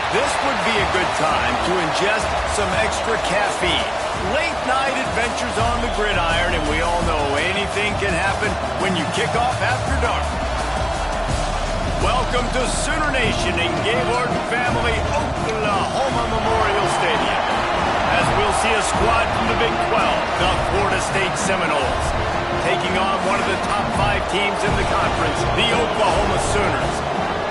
This would be a good time to ingest some extra caffeine. Late night adventures on the gridiron, and we all know anything can happen when you kick off after dark. Welcome to Sooner Nation in Gaylord Family Oklahoma Memorial Stadium, as we'll see a squad from the Big 12, the Florida State Seminoles, taking on one of the top 5 teams in the conference, the Oklahoma Sooners.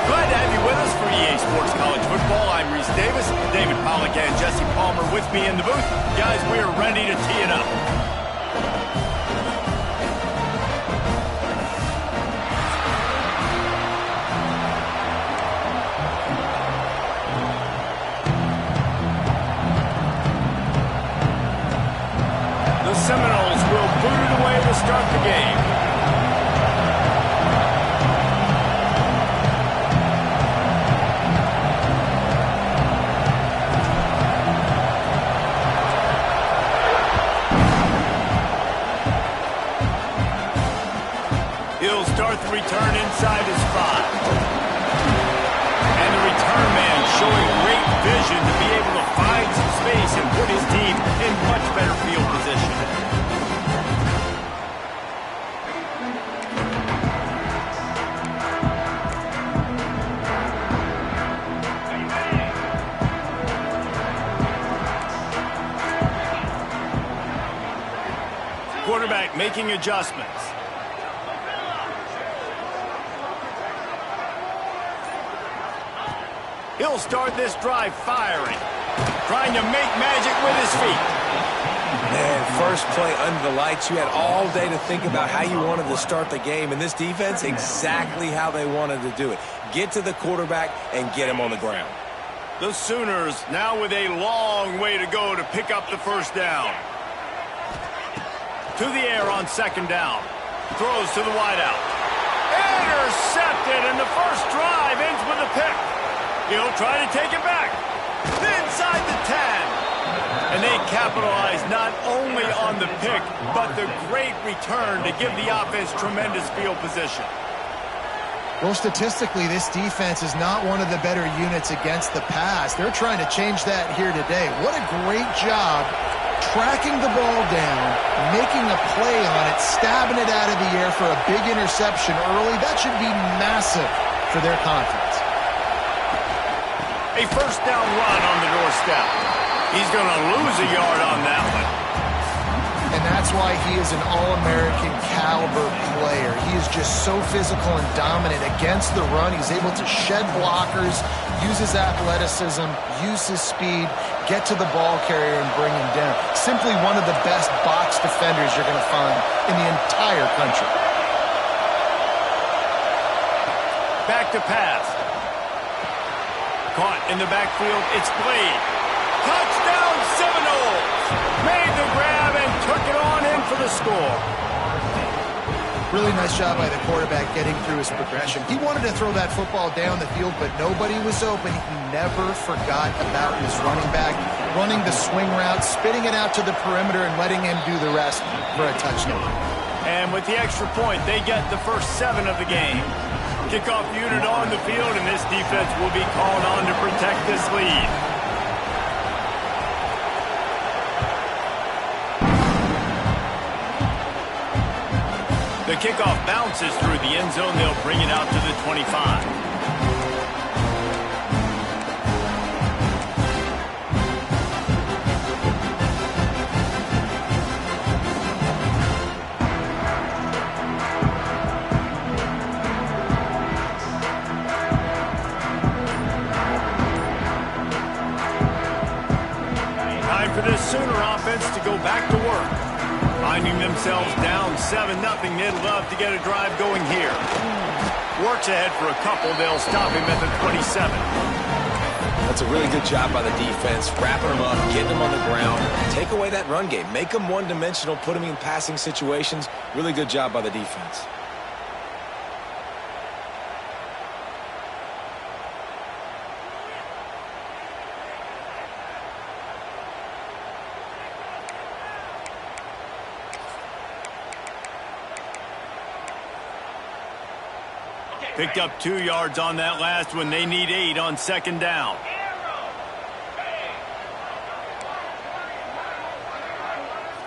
Glad to have you with us for EA Sports College Football. I'm Reese Davis, David Pollack and Jesse Palmer with me in the booth. Guys, we are ready to tee it up. The Seminoles will boot it away to start the game. He'll start the return inside his 5. And the return man showing great vision to be able to find some space and put his team in much better field position. Quarterback making adjustments. He'll start this drive firing, trying to make magic with his feet. Man, first play under the lights. You had all day to think about how you wanted to start the game, and this defense, exactly how they wanted to do it. Get to the quarterback and get him on the ground. The Sooners now with a long way to go to pick up the first down. To the air on second down. Throws to the wideout. Intercepted, and the first drive ends with a pick. He'll try to take it back. Inside the 10. And they capitalize not only on the pick, but the great return to give the offense tremendous field position. Well, statistically, this defense is not one of the better units against the pass. They're trying to change that here today. What a great job tracking the ball down, making a play on it, stabbing it out of the air for a big interception early. That should be massive for their confidence. A first down run on the doorstep. He's going to lose a yard on that one. And that's why he is an All-American caliber player. He is just so physical and dominant against the run. He's able to shed blockers, use his athleticism, use his speed, get to the ball carrier and bring him down. Simply one of the best box defenders you're going to find in the entire country. Back to pass. Caught in the backfield, it's Blade. Touchdown Seminoles! Made the grab and took it on in for the score. Really nice job by the quarterback getting through his progression. He wanted to throw that football down the field, but nobody was open. He never forgot about his running back, running the swing route, spitting it out to the perimeter, and letting him do the rest for a touchdown. And with the extra point, they get the first 7 of the game. Kickoff unit on the field, and this defense will be called on to protect this lead. The kickoff bounces through the end zone. They'll bring it out to the 25. For this Sooner offense to go back to work. Finding themselves down 7-0, they'd love to get a drive going here. Works ahead for a couple. They'll stop him at the 27. That's a really good job by the defense, wrapping them up, getting them on the ground. Take away that run game. Make them one-dimensional, put them in passing situations. Really good job by the defense. Picked up 2 yards on that last one. They need 8 on second down.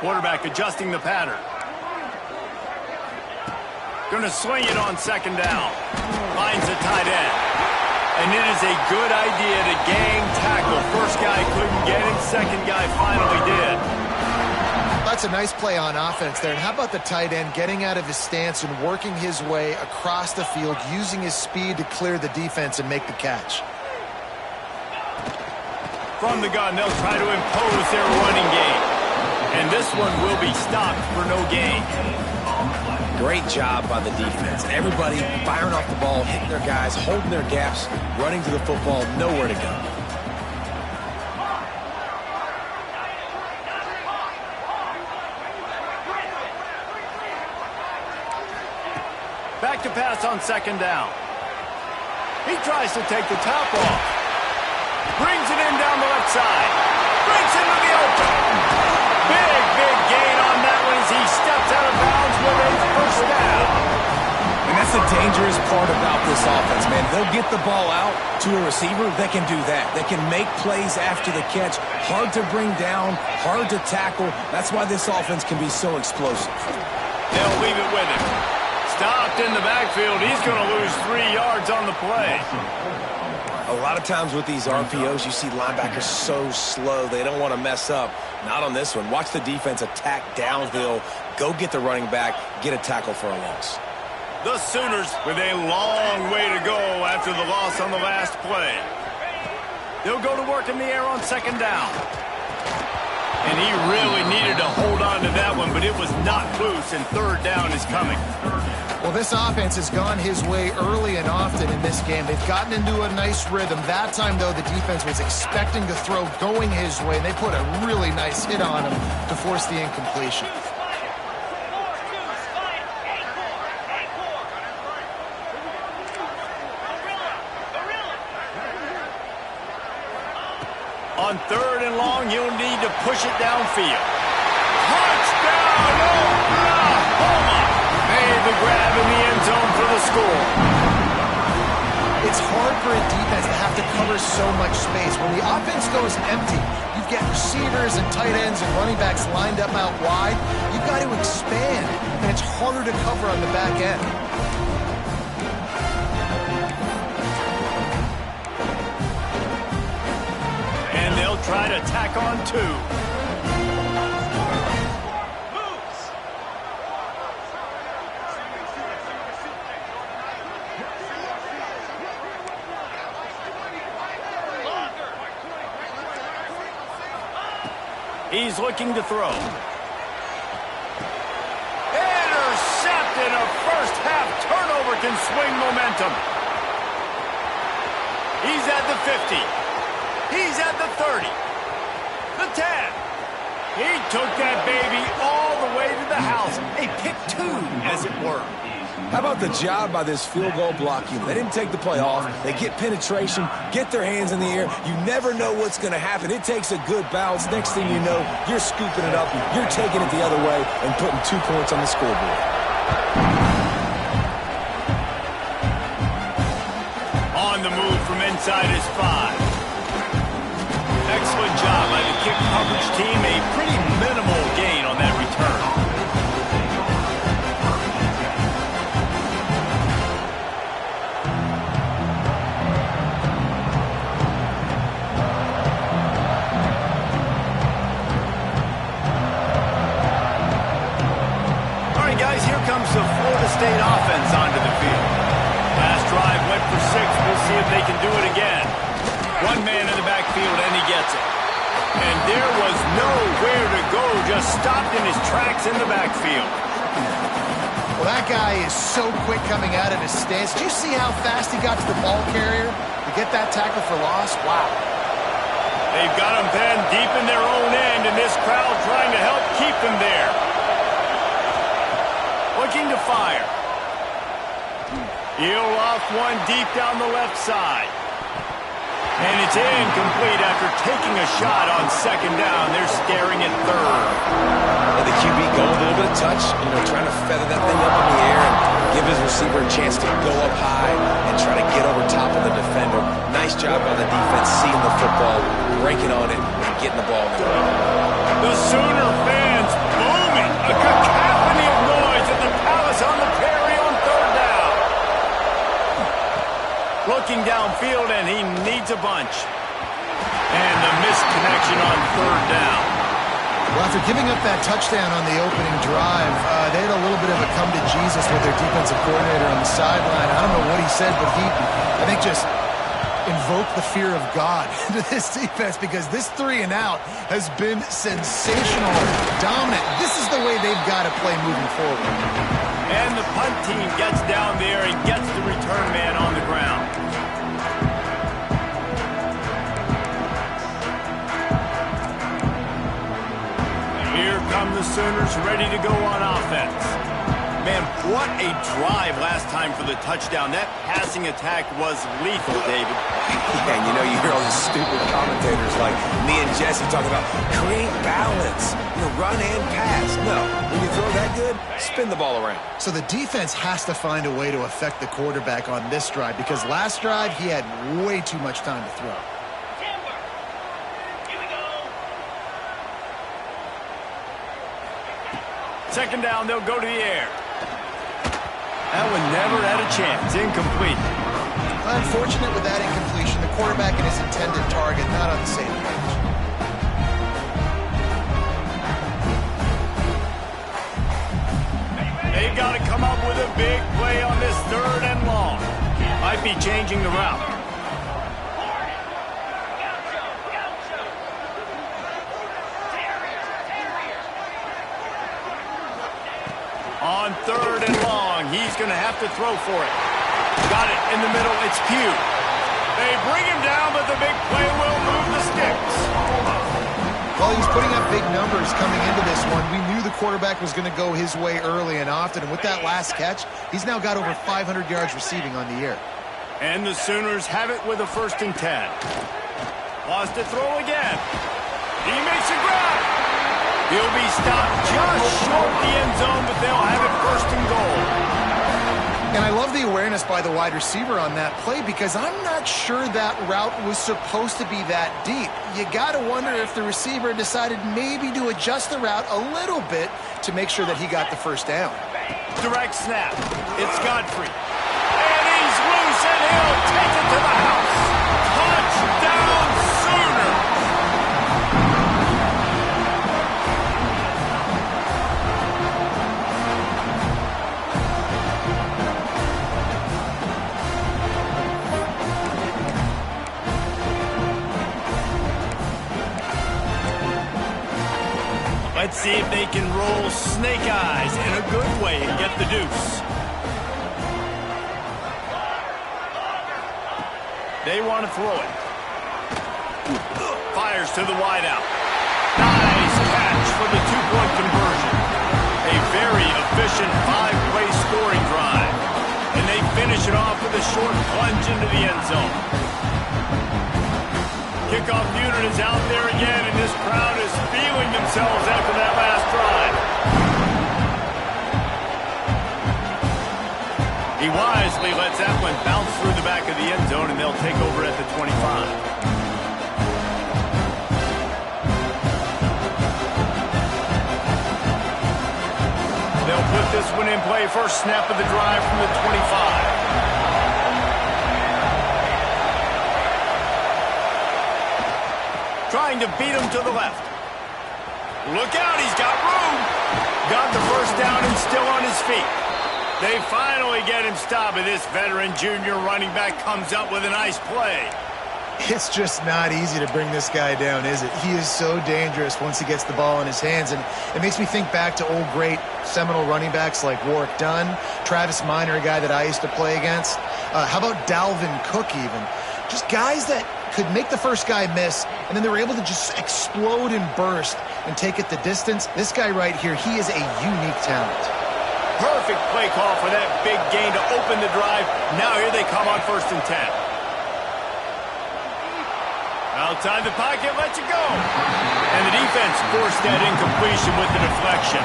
Quarterback adjusting the pattern. Going to swing it on second down. Finds a tight end. And it is a good idea to gang tackle. First guy couldn't get him. Second guy finally did. That's a nice play on offense there. And how about the tight end getting out of his stance and working his way across the field, using his speed to clear the defense and make the catch. From the gun, they'll try to impose their running game. And this one will be stopped for no gain. Great job by the defense. Everybody firing off the ball, hitting their guys, holding their gaps, running to the football, nowhere to go. Back to pass on second down. He tries to take the top off. Brings it in down the left side. Brings it into the open. Big gain on that one as he steps out of bounds with a first down. And that's the dangerous part about this offense, man. They'll get the ball out to a receiver. They can do that. They can make plays after the catch. Hard to bring down, hard to tackle. That's why this offense can be so explosive. They'll leave it with him. Stopped in the backfield. He's going to lose 3 yards on the play. A lot of times with these RPOs, you see linebackers so slow. They don't want to mess up. Not on this one. Watch the defense attack downhill, go get the running back, get a tackle for a loss. The Sooners with a long way to go after the loss on the last play. They'll go to work in the air on second down. And he really needed to hold on to that one, but it was not loose, and third down is coming. Well, this offense has gone his way early and often in this game. They've gotten into a nice rhythm. That time, though, the defense was expecting to throw going his way, and they put a really nice hit on him to force the incompletion. On third and long, he'll need to push it downfield. Touchdown, Oklahoma! Made the grab in the end zone for the score. It's hard for a defense to have to cover so much space. When the offense goes empty, you get receivers and tight ends and running backs lined up out wide. You've got to expand, and it's harder to cover on the back end. And they'll try to tack on two. He's looking to throw. Intercepted. A first half turnover can swing momentum. He's at the 50. He's at the 30. The 10. He took that baby all the way to the house. A pick two, as it were. How about the job by this field goal block unit? They didn't take the play off. They get penetration, get their hands in the air. You never know what's going to happen. It takes a good bounce. Next thing you know, you're scooping it up. You're taking it the other way and putting 2 points on the scoreboard. On the move from inside his 5. Excellent job by the kick coverage team. A pretty minimal gain on that return. Comes the Florida State offense onto the field. Last drive went for 6. We'll see if they can do it again. One man in the backfield, and he gets it. And there was nowhere to go, just stopped in his tracks in the backfield. Well, that guy is so quick coming out of his stance. Did you see how fast he got to the ball carrier to get that tackle for loss? Wow. They've got him pinned deep in their own end, and this crowd trying to help keep them there. Looking to fire. He'll off one deep down the left side. And it's incomplete after taking a shot on second down. They're staring at third. And the QB going a little bit of touch, trying to feather that thing up in the air and give his receiver a chance to go up high and try to get over top of the defender. Nice job by the defense seeing the football, breaking on it, and getting the ball in the ground. The Sooner fans looking downfield, and he needs a bunch. And the missed connection on third down. Well, after giving up that touchdown on the opening drive, they had a little bit of a come to Jesus with their defensive coordinator on the sideline. I don't know what he said, but he, I think, just invoked the fear of God into this defense, because this 3 and out has been sensational, dominant. This is the way they've got to play moving forward. And the punt team gets down there and gets the return man on the ground. Here come the Sooners, ready to go on offense. Man, what a drive last time for the touchdown. That passing attack was lethal, David. Yeah, and you hear all these stupid commentators like me and Jesse talking about create balance, run and pass. No, when you throw that good, spin the ball around. So the defense has to find a way to affect the quarterback on this drive, because last drive he had way too much time to throw. Second down, they'll go to the air. That one never had a chance. Incomplete. Unfortunate with that incompletion. The quarterback and his intended target not on the same page. They've got to come up with a big play on this third and long. Might be changing the route. On third and long, he's going to have to throw for it. Got it in the middle. It's Pugh. They bring him down, but the big play will move the sticks. Well, he's putting up big numbers coming into this one. We knew the quarterback was going to go his way early and often, and with that last catch, he's now got over 500 yards receiving on the year. And the Sooners have it with a 1st and 10. Lost to throw again. He makes a grab. He'll be stopped just short of the end zone, but they'll have it 1st and goal. And I love the awareness by the wide receiver on that play, because I'm not sure that route was supposed to be that deep. You got to wonder if the receiver decided maybe to adjust the route a little bit to make sure that he got the 1st down. Direct snap. It's Godfrey. And he's loose, and he'll take it to the house. Touchdown, Sooner. Let's see if they can roll snake eyes in a good way and get the deuce. They want to throw it. Fires to the wideout. Nice catch for the 2-point conversion. A very efficient 5-play scoring drive. And they finish it off with a short plunge into the end zone. Kickoff unit is out there again, and this crowd is feeling themselves after that last drive. He wisely lets that one bounce through the back of the end zone, and they'll take over at the 25. They'll put this one in play. First snap of the drive from the 25. Trying to beat him to the left. Look out, he's got room. Got the 1st down and still on his feet. They finally get him stopped, and this veteran junior running back comes up with a nice play. It's just not easy to bring this guy down, is it? He is so dangerous once he gets the ball in his hands, and it makes me think back to old great seminal running backs like Warwick Dunn, Travis Minor, a guy that I used to play against. How about Dalvin Cook even? Just guys that could make the first guy miss, and then they were able to just explode and burst and take it the distance. This guy right here, he is a unique talent. Perfect play call for that big gain to open the drive. Now here they come on 1st and 10. Outside the pocket, lets it go. And the defense forced that incompletion with the deflection.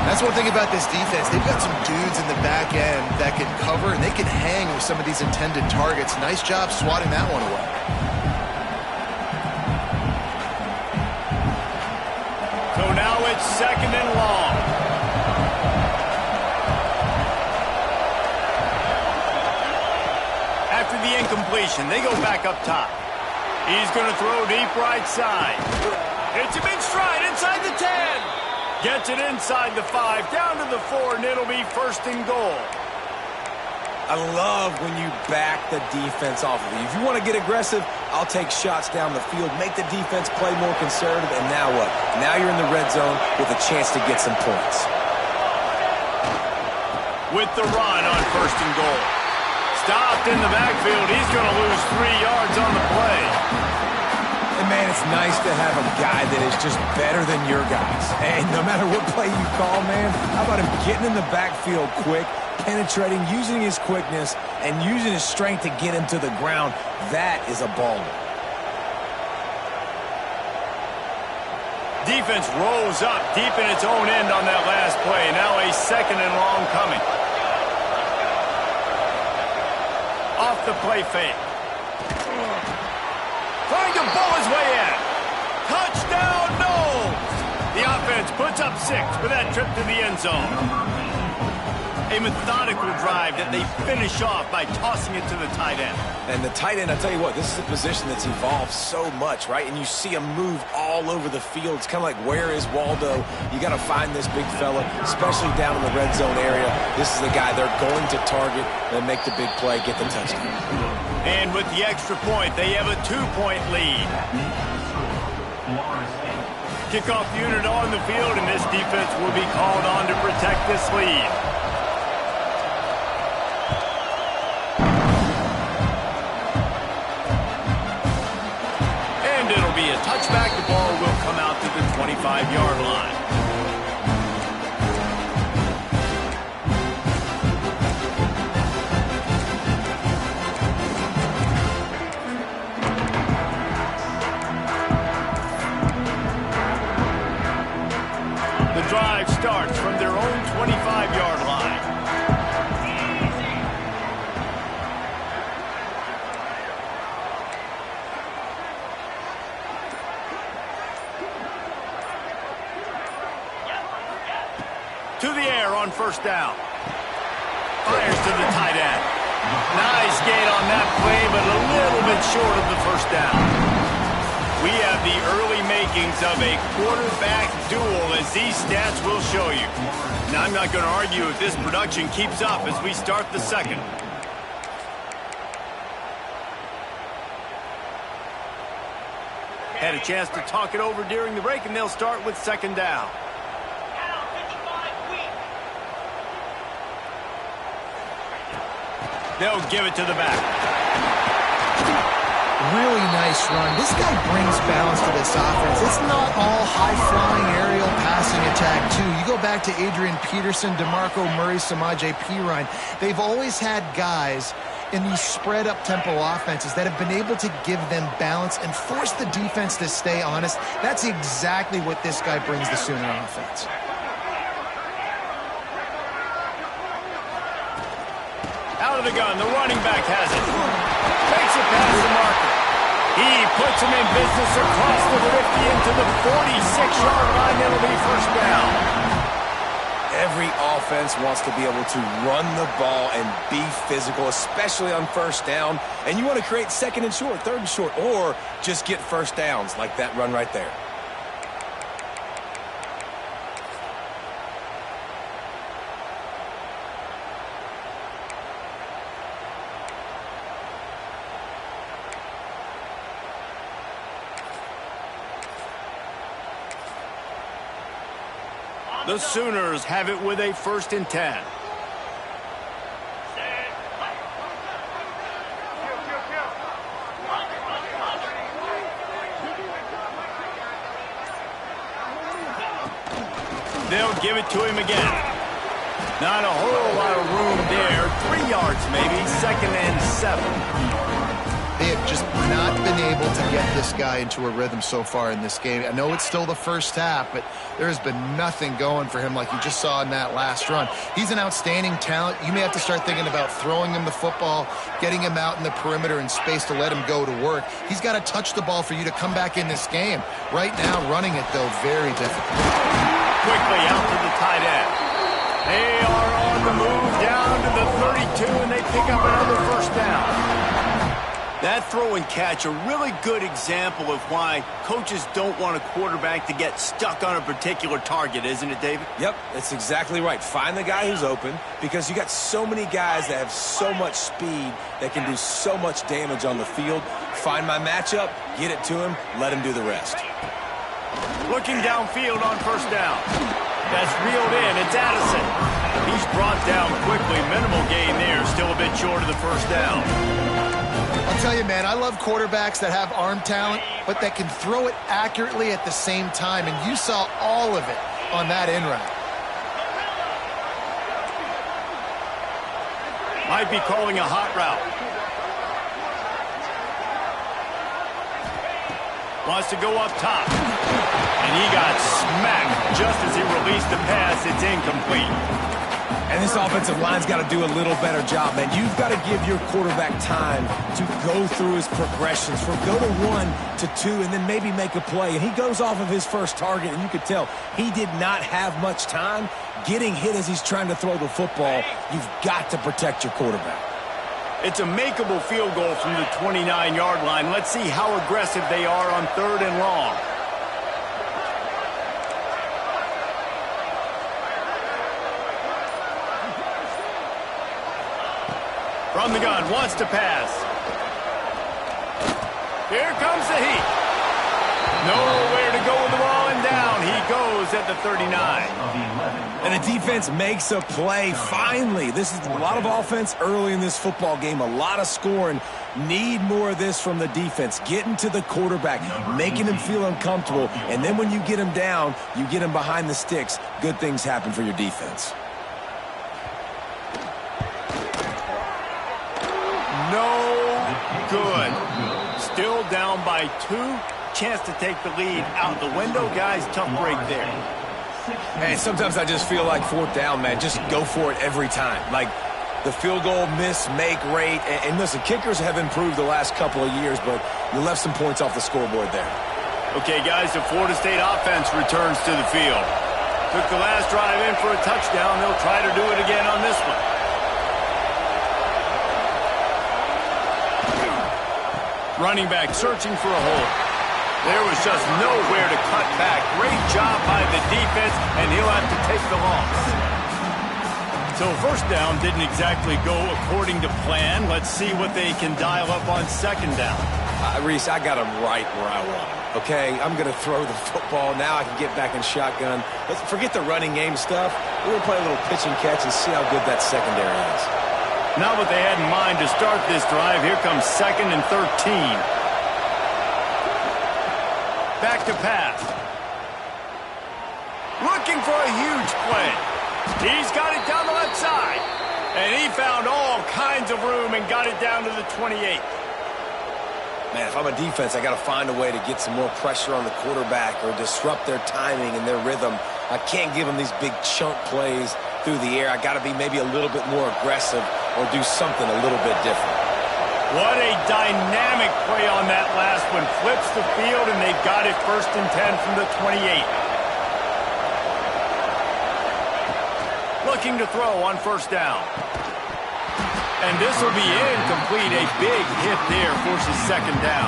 That's one thing about this defense. They've got some dudes in the back end that can cover, and they can hang with some of these intended targets. Nice job swatting that one away. So now it's 2nd and long. After the incomplete completion. They go back up top. He's going to throw deep right side. Hits him in stride inside the 10. Gets it inside the 5, down to the 4, and it'll be first and goal. I love when you back the defense off of you. If you want to get aggressive, I'll take shots down the field, make the defense play more conservative, and now what? Now you're in the red zone with a chance to get some points. With the run on first and goal. Stopped in the backfield. He's going to lose 3 yards on the play. And, man, it's nice to have a guy that is just better than your guys. And no matter what play you call, man, how about him getting in the backfield quick, penetrating, using his quickness, and using his strength to get him to the ground? That is a baller. Defense rolls up deep in its own end on that last play. Now a second and long coming. Off the play fake. Trying to bowl his way in. Touchdown, Knowles! The offense puts up 6 for that trip to the end zone. A methodical drive that they finish off by tossing it to the tight end. And the tight end, I'll tell you what, this is a position that's evolved so much, right? And you see him move all over the field. It's kind of like, where is Waldo? You got to find this big fella, especially down in the red zone area. This is the guy they're going to target and make the big play, get the touchdown. And with the extra point, they have a 2-point lead. Kickoff unit on the field, and this defense will be called on to protect this lead. It'll be a touchback. The ball will come out to the 25-yard line. The drive starts from their own 25-yard line. To the air on first down. Fires to the tight end. Nice gain on that play, but a little bit short of the first down. We have the early makings of a quarterback duel, as these stats will show you. Now, I'm not going to argue if this production keeps up as we start the second. Had a chance to talk it over during the break, and they'll start with second down. They'll give it to the back. Really nice run. This guy brings balance to this offense. It's not all high-flying aerial passing attack, too. You go back to Adrian Peterson, DeMarco Murray, Samaje Perine. They've always had guys in these spread-up tempo offenses that have been able to give them balance and force the defense to stay honest. That's exactly what this guy brings the Sooner offense. Out of the gun, the running back has it. Takes it past the marker. He puts him in business across the 50 into the 46-yard line. That'll be first down. Every offense wants to be able to run the ball and be physical, especially on first down. And you want to create second and short, third and short, or just get first downs like that run right there. The Sooners have it with a 1st and 10. They'll give it to him again. Not a whole lot of room there. 3 yards maybe, 2nd and 7. They have just not been able to get this guy into a rhythm so far in this game. I know it's still the first half, but there has been nothing going for him like you just saw in that last run. He's an outstanding talent. You may have to start thinking about throwing him the football, getting him out in the perimeter in space to let him go to work. He's got to touch the ball for you to come back in this game. Right now, running it, though, very difficult. Quickly out to the tight end. They are on the move down to the 32, and they pick up another first down. That throw and catch, a really good example of why coaches don't want a quarterback to get stuck on a particular target, isn't it, David? Yep, that's exactly right. Find the guy who's open, because you got so many guys that have so much speed that can do so much damage on the field. Find my matchup, get it to him, let him do the rest. Looking downfield on first down. That's reeled in. It's Addison. He's brought down quickly. Minimal gain there. Still a bit short of the first down. I'll tell you, man, I love quarterbacks that have arm talent, but that can throw it accurately at the same time, and you saw all of it on that in route. Might be calling a hot route. Wants to go up top. And he got smacked just as he released the pass. It's incomplete. And this offensive line's got to do a little better job, man. You've got to give your quarterback time to go through his progressions, from go to 1 to 2, and then maybe make a play. And he goes off of his first target, and you could tell he did not have much time getting hit as he's trying to throw the football. You've got to protect your quarterback. It's a makeable field goal from the 29-yard line. Let's see how aggressive they are on 3rd and long. From the gun, wants to pass. Here comes the heat. Nowhere to go with the ball, and down he goes at the 39. And the defense makes a play, finally. This is a lot of offense early in this football game, a lot of scoring. Need more of this from the defense. Getting to the quarterback, making him feel uncomfortable, and then when you get him down, you get him behind the sticks. Good things happen for your defense. No good. Still down by 2. Chance to take the lead out the window. Guys, tough break there. And sometimes I just feel like 4th down, man. Just go for it every time. Like the field goal miss, make rate. And listen, kickers have improved the last couple of years, but you left some points off the scoreboard there. Okay, guys, the Florida State offense returns to the field. Took the last drive in for a touchdown. They'll try to do it again on this one. Running back searching for a hole. There was just nowhere to cut back. Great job by the defense, and he'll have to take the loss. So first down didn't exactly go according to plan. Let's see what they can dial up on 2nd down. Reese, I got him right where I want him. Okay, I'm going to throw the football. Now I can get back in shotgun. Let's forget the running game stuff. We're going to play a little pitch and catch and see how good that secondary is. Not what they had in mind to start this drive. Here comes 2nd and 13. Back to pass. Looking for a huge play. He's got it down the left side. And he found all kinds of room and got it down to the 28. Man, if I'm a defense, I got to find a way to get some more pressure on the quarterback or disrupt their timing and their rhythm. I can't give them these big chunk plays through the air. I got to be maybe a little bit more aggressive or do something a little bit different. What a dynamic play on that last one. Flips the field, and they've got it 1st and 10 from the 28. Looking to throw on 1st down. And this will be incomplete. A big hit there forces 2nd down.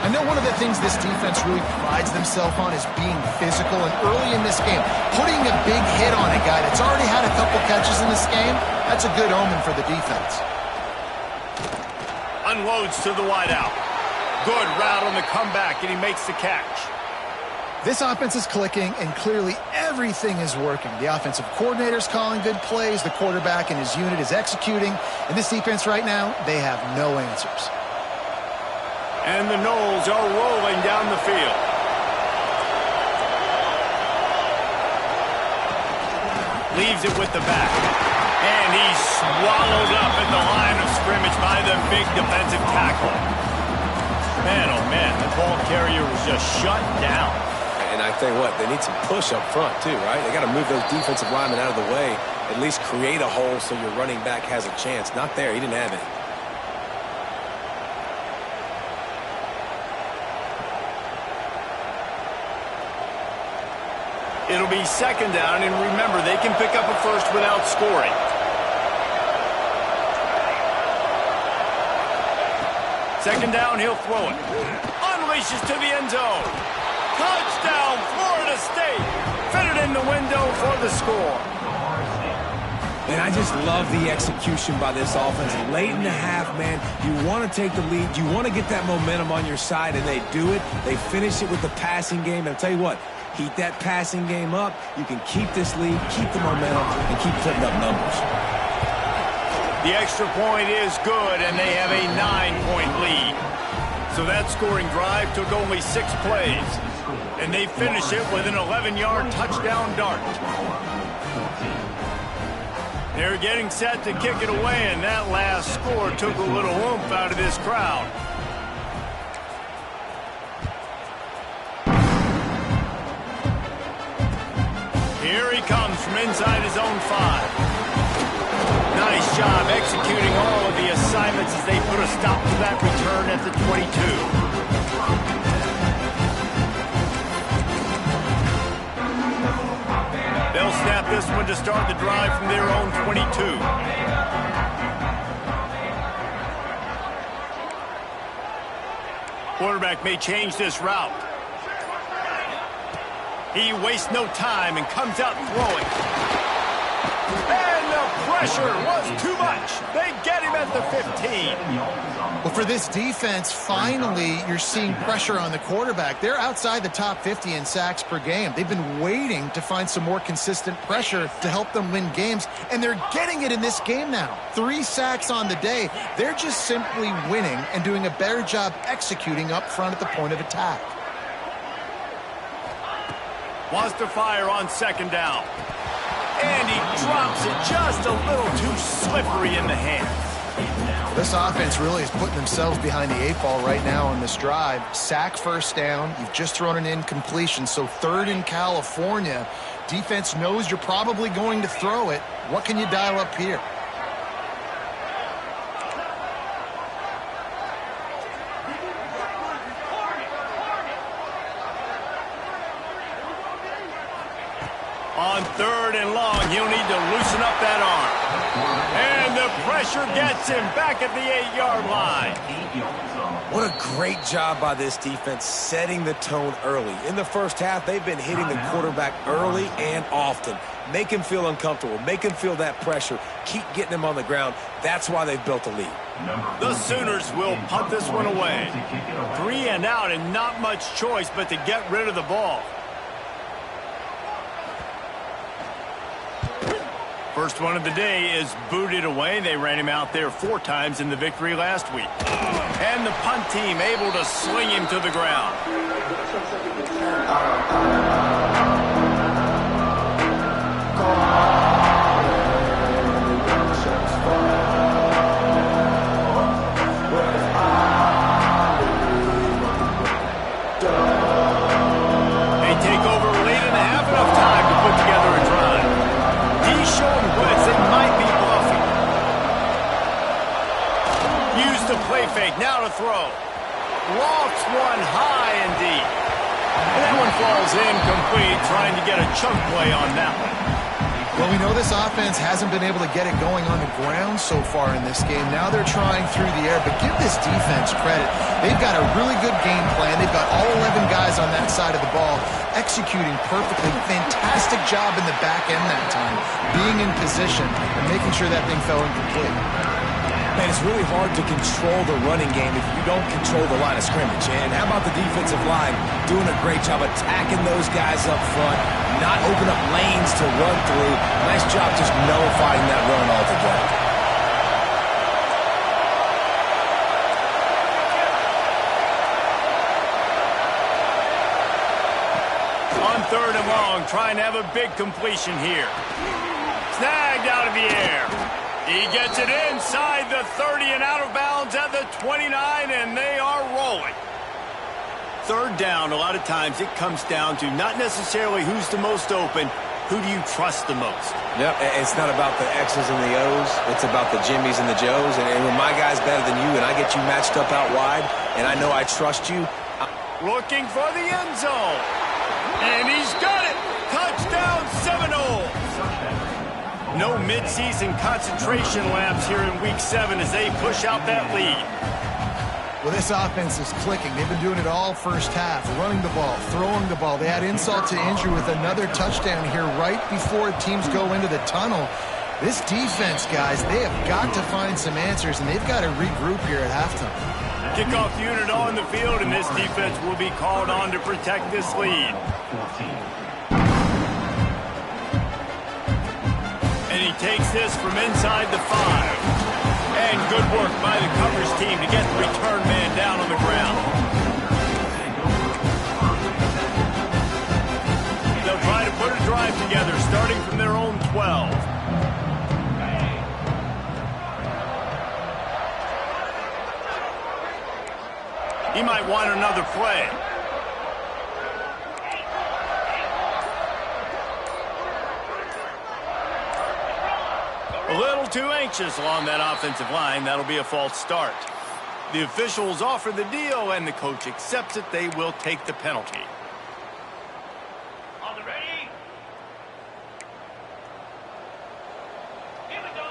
I know one of the things this defense really prides themselves on is being physical, and early in this game, putting a big hit on a guy that's already had a couple catches in this game, that's a good omen for the defense. Unloads to the wideout. Good route on the comeback, and he makes the catch. This offense is clicking, and clearly everything is working. The offensive coordinator's calling good plays, the quarterback and his unit is executing, and this defense right now, they have no answers. And the Knowles are rolling down the field. Leaves it with the back. And he's swallowed up at the line of scrimmage by the big defensive tackle. Man, oh man, the ball carrier was just shut down. And I tell you what, they need some push up front too, right? They got to move those defensive linemen out of the way, at least create a hole so your running back has a chance. Not there, he didn't have it. It'll be 2nd down, and remember, they can pick up a first without scoring. Second down, he'll throw it. Unleashes to the end zone. Touchdown, Florida State. Fitted in the window for the score. And I just love the execution by this offense. Late in the half, man, you want to take the lead. You want to get that momentum on your side, and they do it. They finish it with the passing game. And I'll tell you what, heat that passing game up. You can keep this lead, keep the momentum, and keep putting up numbers. The extra point is good, and they have a 9-point lead. So that scoring drive took only 6 plays. And they finish it with an 11-yard touchdown dart. They're getting set to kick it away, and that last score took a little oomph out of this crowd. Here he comes from inside his own 5. Nice job executing all of the assignments as they put a stop to that return at the 22. They'll snap this one to start the drive from their own 22. Quarterback may change this route. He wastes no time and comes out throwing. And the pressure was too much. They get him at the 15. Well, for this defense, finally, you're seeing pressure on the quarterback. They're outside the top 50 in sacks per game. They've been waiting to find some more consistent pressure to help them win games, and they're getting it in this game now. 3 sacks on the day. They're just simply winning and doing a better job executing up front at the point of attack. Wants to fire on second down. And he drops it just a little too slippery in the hands. This offense really is putting themselves behind the 8 ball right now on this drive. Sack first down. You've just thrown an incompletion, so 3rd in California. Defense knows you're probably going to throw it. What can you dial up here? On 3rd and long, he'll need to loosen up that arm. And the pressure gets him back at the 8-yard line. What a great job by this defense setting the tone early. In the first half, they've been hitting the quarterback early and often. Make him feel uncomfortable. Make him feel that pressure. Keep getting him on the ground. That's why they've built a lead. The Sooners will punt this one away. 3 and out and not much choice but to get rid of the ball. First one of the day is booted away. They ran him out there 4 times in the victory last week. And the punt team able to sling him to the ground. They take over late in the half, enough time to put together a drive. Showing Woods they might be bluffing. Use the play fake, now to throw. Lofts one high and deep. And that one falls incomplete, trying to get a chunk play on that one. Well, we know this offense hasn't been able to get it going on the ground so far in this game. Now they're trying through the air, but give this defense credit. They've got a really good game plan. They've got all 11 guys on that side of the ball executing perfectly. Fantastic job in the back end that time, being in position and making sure that thing fell incomplete. Man, it's really hard to control the running game if you don't control the line of scrimmage. And how about the defensive line doing a great job attacking those guys up front, not open up lanes to run through. Nice job just nullifying that run altogether. On 3rd and long, trying to have a big completion here. Snagged out of the air. He gets it inside the 30 and out of bounds at the 29, and they are rolling. 3rd down, a lot of times it comes down to not necessarily who's the most open, who do you trust the most? Yep, it's not about the X's and the O's. It's about the Jimmys and the Joes. And when my guy's better than you and I get you matched up out wide, and I know I trust you. Looking for the end zone. And he's got it. Touchdown Seminoles. No midseason concentration lapse here in Week 7 as they push out that lead. Well, this offense is clicking. They've been doing it all first half, running the ball, throwing the ball. They add insult to injury with another touchdown here right before teams go into the tunnel. This defense, guys, they have got to find some answers, and they've got to regroup here at halftime. Kickoff unit on the field, and this defense will be called on to protect this lead. And he takes this from inside the 5. And good work by the coverage team to get the return man down on the ground. They'll try to put a drive together, starting from their own 12. He might want another play. A little too anxious along that offensive line. That'll be a false start. The officials offer the deal, and the coach accepts it. They will take the penalty. On the ready? Here we go.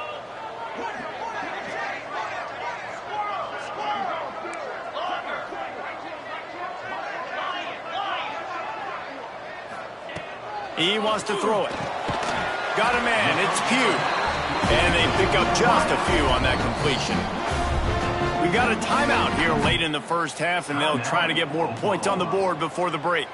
He wants to throw it. Got a man. It's Pugh. And they pick up just a few on that completion. We got a timeout here late in the first half, and they'll try to get more points on the board before the break.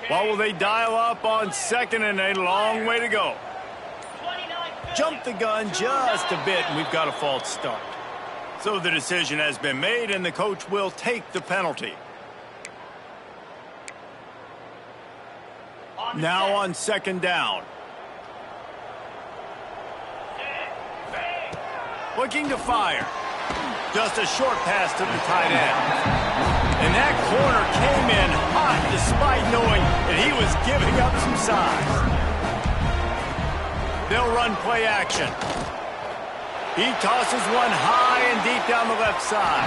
What will they dial up on second, and a long way to go? Jumped the gun just a bit, and we've got a false start. So the decision has been made, and the coach will take the penalty. Now on second down. Looking to fire. Just a short pass to the tight end. And that corner came in hot despite knowing that he was giving up some size. They'll run play action. He tosses one high and deep down the left side.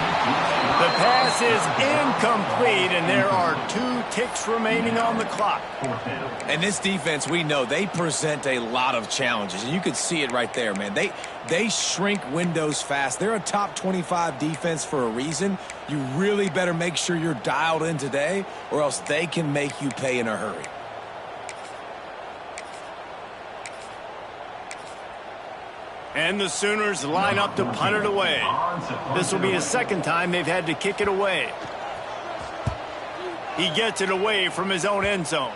The pass is incomplete, and there are 2 ticks remaining on the clock. And this defense, we know, they present a lot of challenges. And you can see it right there, man. They shrink windows fast. They're a top 25 defense for a reason. You really better make sure you're dialed in today, or else they can make you pay in a hurry. And the Sooners line up to punt it away. This will be the second time they've had to kick it away. He gets it away from his own end zone.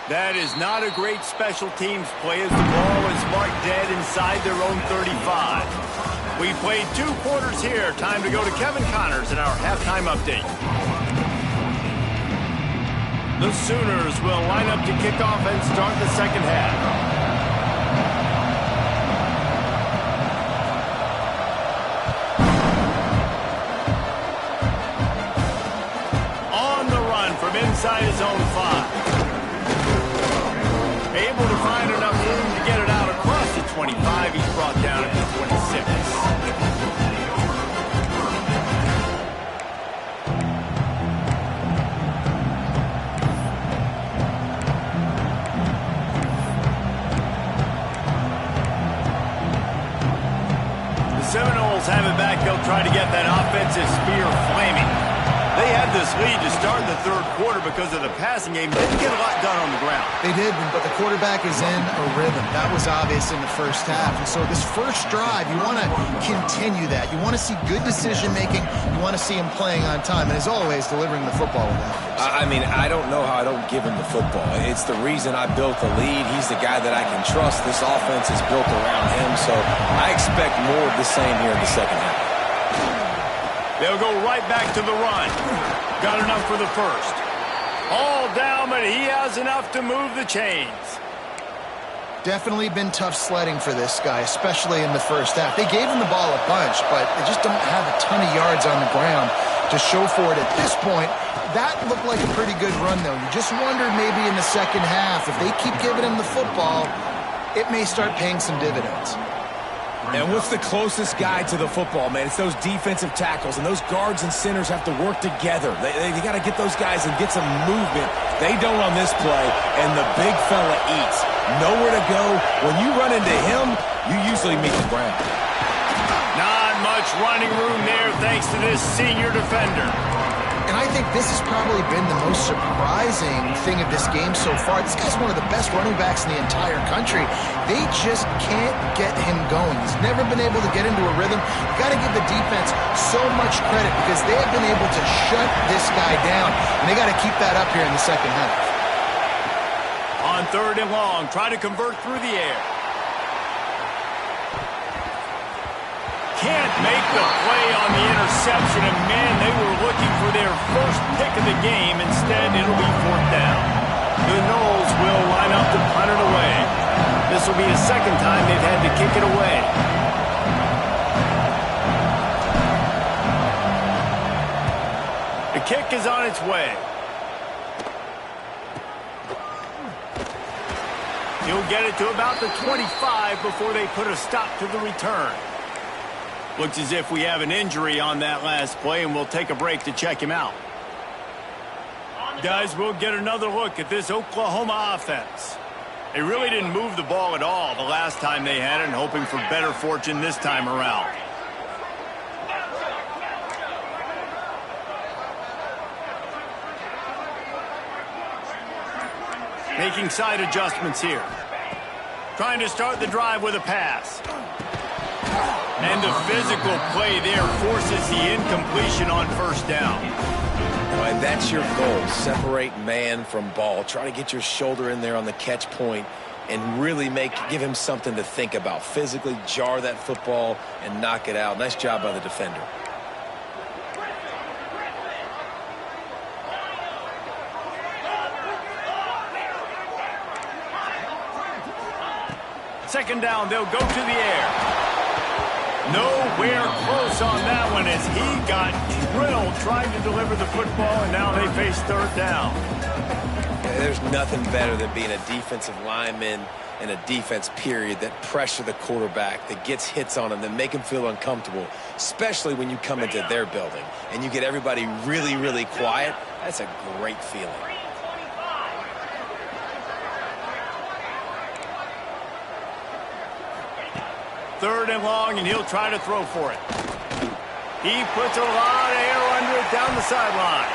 That is not a great special teams play as the ball is marked dead inside their own 35. We played 2 quarters here. Time to go to Kevin Connors in our halftime update. The Sooners will line up to kick off and start the second half. Inside his own 5. Able to find enough room to get it out across the 25. He's brought down at the 26. The Seminoles have it back. They'll try to get that offensive spear flaming. They had this lead to start the third quarter because of the passing game. They didn't get a lot done on the ground. They did, but the quarterback is in a rhythm. That was obvious in the first half. And so this first drive, you want to continue that. You want to see good decision-making. You want to see him playing on time. And as always, delivering the football with that. I mean, I don't know how I don't give him the football. It's the reason I built the lead. He's the guy that I can trust. This offense is built around him. So I expect more of the same here in the second half. They'll go right back to the run. Got enough for the first. All down, but he has enough to move the chains. Definitely been tough sledding for this guy, especially in the first half. They gave him the ball a bunch, but they just don't have a ton of yards on the ground to show for it at this point. That looked like a pretty good run, though. You just wondered maybe in the second half, if they keep giving him the football, it may start paying some dividends. And what's the closest guy to the football, man? It's those defensive tackles, and those guards and centers have to work together. They got to get those guys and get some movement. They don't on this play, and the big fella eats. Nowhere to go. When you run into him, you usually meet the ground. Not much running room there thanks to this senior defender. And I think this has probably been the most surprising thing of this game so far. This guy's one of the best running backs in the entire country. They just can't get him going. He's never been able to get into a rhythm. You got to give the defense so much credit because they have been able to shut this guy down. And they got to keep that up here in the second half. On 3rd and long, try to convert through the air. Can't make the play on the interception, and man, they were looking for their first pick of the game. Instead, it'll be 4th down. The Noles will line up to punt it away. This will be the second time they've had to kick it away. The kick is on its way. He'll get it to about the 25 before they put a stop to the return. Looks as if we have an injury on that last play, and we'll take a break to check him out. Guys, we'll get another look at this Oklahoma offense. They really didn't move the ball at all the last time they had it, and hoping for better fortune this time around. Making side adjustments here. Trying to start the drive with a pass. And the physical play there forces the incompletion on 1st down. And that's your goal. Separate man from ball. Try to get your shoulder in there on the catch point and really give him something to think about. Physically jar that football and knock it out. Nice job by the defender. Second down, they'll go to the air. Nowhere close on that one as he got drilled trying to deliver the football, and now they face 3rd down. Yeah, there's nothing better than being a defensive lineman in a defense period that pressure the quarterback, that gets hits on him, that make him feel uncomfortable, especially when you come into their building and you get everybody really, really quiet. That's a great feeling. Third and long, and he'll try to throw for it. He puts a lot of air under it down the sideline.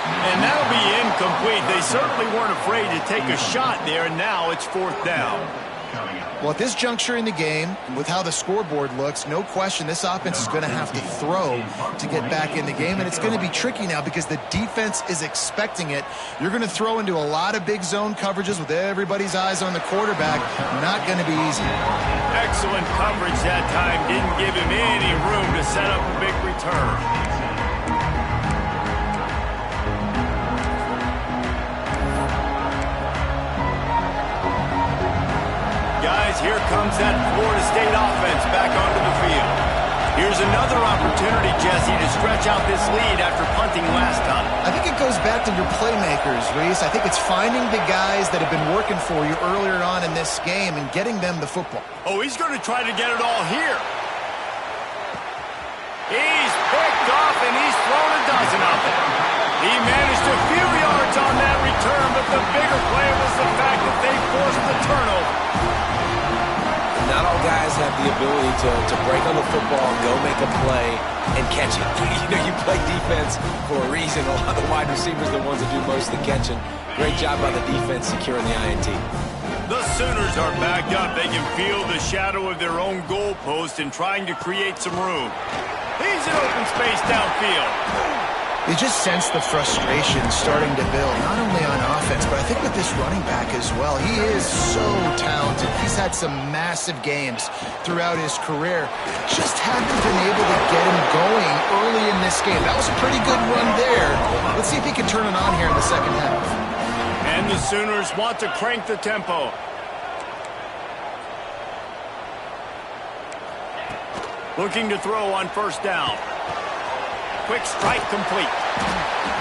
And that'll be incomplete. They certainly weren't afraid to take a shot there, and now it's 4th down. Well, at this juncture in the game, with how the scoreboard looks, no question this offense is going to have to throw to get back in the game, and it's going to be tricky now because the defense is expecting it. You're going to throw into a lot of big zone coverages with everybody's eyes on the quarterback. Not going to be easy. Excellent coverage that time. Didn't give him any room to set up a big return. Guys, here comes that Florida State offense back onto the field. Here's another opportunity, Jesse, to stretch out this lead after punting last time. I think it goes back to your playmakers, Reese. I think it's finding the guys that have been working for you earlier on in this game and getting them the football. Oh, he's going to try to get it all here. He's picked off, and he's thrown a dozen of them. He managed a few yards on that return, but the bigger play was the fact that they forced the turnover. Not all guys have the ability to break on the football, go make a play, and catch it. You play defense for a reason. A lot of the wide receivers are the ones that do most of the catching. Great job by the defense securing the INT. The Sooners are backed up. They can feel the shadow of their own goalpost and trying to create some room. He's in open space downfield. You just sense the frustration starting to build, not only on offense, but I think with this running back as well. He is so talented. He's had some massive games throughout his career. Just haven't been able to get him going early in this game. That was a pretty good run there. Let's see if he can turn it on here in the second half. And the Sooners want to crank the tempo. Looking to throw on 1st down. Quick strike complete.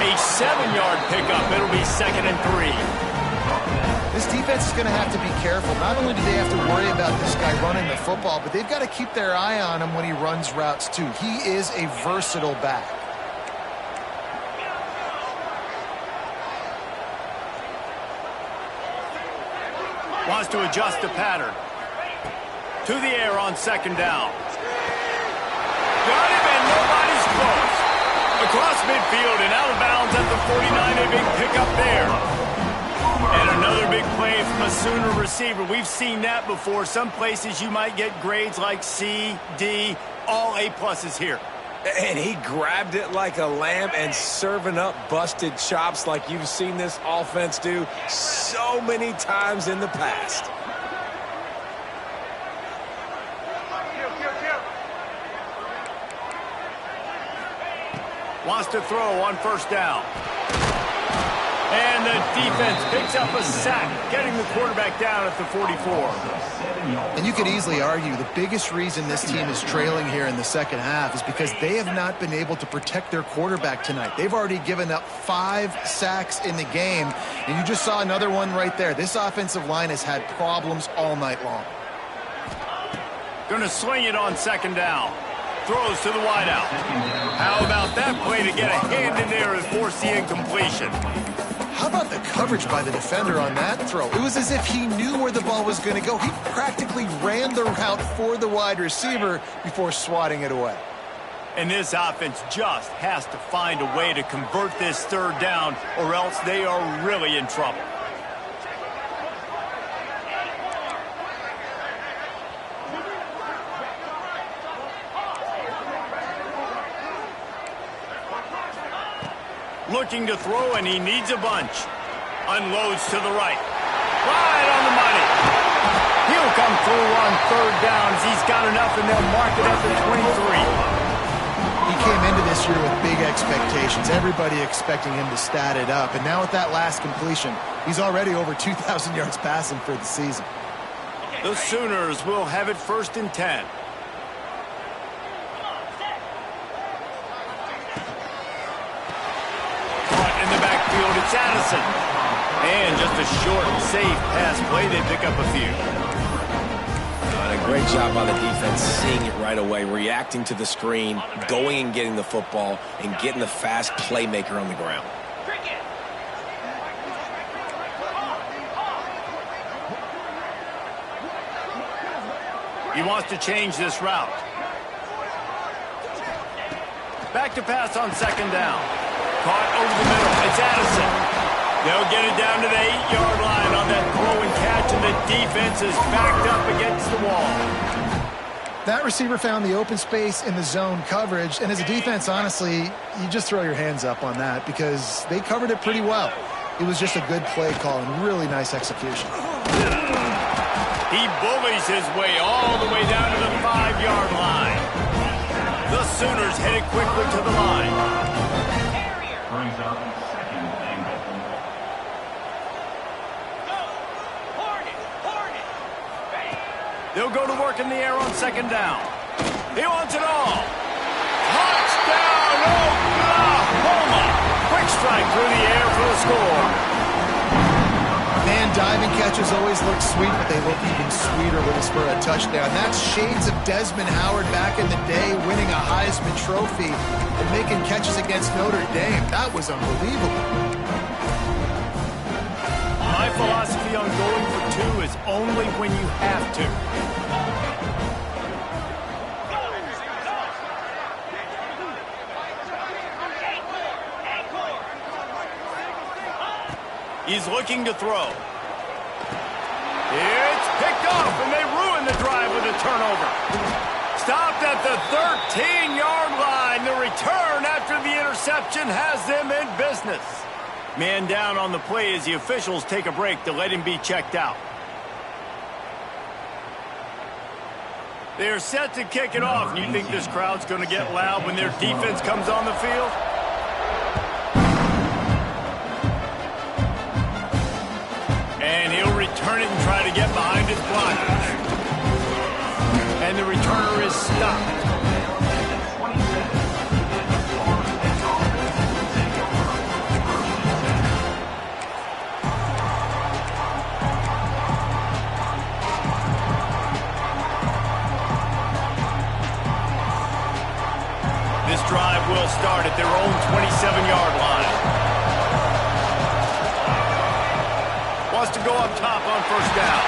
A 7-yard pickup. It'll be 2nd and 3. This defense is going to have to be careful. Not only do they have to worry about this guy running the football, but they've got to keep their eye on him when he runs routes too. He is a versatile back. Wants to adjust the pattern. To the air on second down. Got him and nobody's close. Across midfield and out of bounds at the 49. A big pickup there. And another big play from a Sooner receiver. We've seen that before. Some places you might get grades like C, D, all A-pluses here. And he grabbed it like a lamb and serving up busted chops like you've seen this offense do so many times in the past. Wants to throw on first down. And the defense picks up a sack, getting the quarterback down at the 44. And you could easily argue the biggest reason this team is trailing here in the second half is because they have not been able to protect their quarterback tonight. They've already given up 5 sacks in the game, and you just saw another one right there. This offensive line has had problems all night long. Going to sling it on second down. Throws to the wideout. How about that play to get a hand in there and force the incompletion? How about the coverage by the defender on that throw? It was as if he knew where the ball was going to go. He practically ran the route for the wide receiver before swatting it away. And this offense just has to find a way to convert this third down, or else they are really in trouble. Looking to throw, and he needs a bunch. Unloads to the right. Right on the money. He'll come through on third down as he's got enough, and they'll mark it at the 23. He came into this year with big expectations. Everybody expecting him to stat it up. And now with that last completion, he's already over 2,000 yards passing for the season. The Sooners will have it 1st and 10. It's Addison. And just a short and safe pass play. They pick up a few. A great job by the defense, seeing it right away, reacting to the screen, going and getting the football, and getting the fast playmaker on the ground. He wants to change this route. Back to pass on second down. Caught over the middle. It's Addison. They'll get it down to the 8-yard line on that throw and catch, and the defense is backed up against the wall. That receiver found the open space in the zone coverage, and as a defense, honestly, you just throw your hands up on that because they covered it pretty well. It was just a good play call and really nice execution. He bullies his way all the way down to the 5-yard line. The Sooners headed quickly to the line. Brings up second and goal. They'll go to work in the air on second down. He wants it all. Touchdown, Oklahoma! Quick strike through the air for the score. Man, diving catches always look sweet, but they look even sweeter when it's for a touchdown. That's shades of Desmond Howard back in the day, winning a Heisman Trophy and making catches against Notre Dame. That was unbelievable. My philosophy on going for 2 is only when you have to. He's looking to throw. It's picked off, and they ruin the drive with a turnover. Stopped at the 13-yard line. The return after the interception has them in business. Man down on the play as the officials take a break to let him be checked out. They're set to kick it off. You think this crowd's going to get loud when their defense comes on the field? And he'll return it and try to get behind his blockers. And the returner is stopped. up top on first down.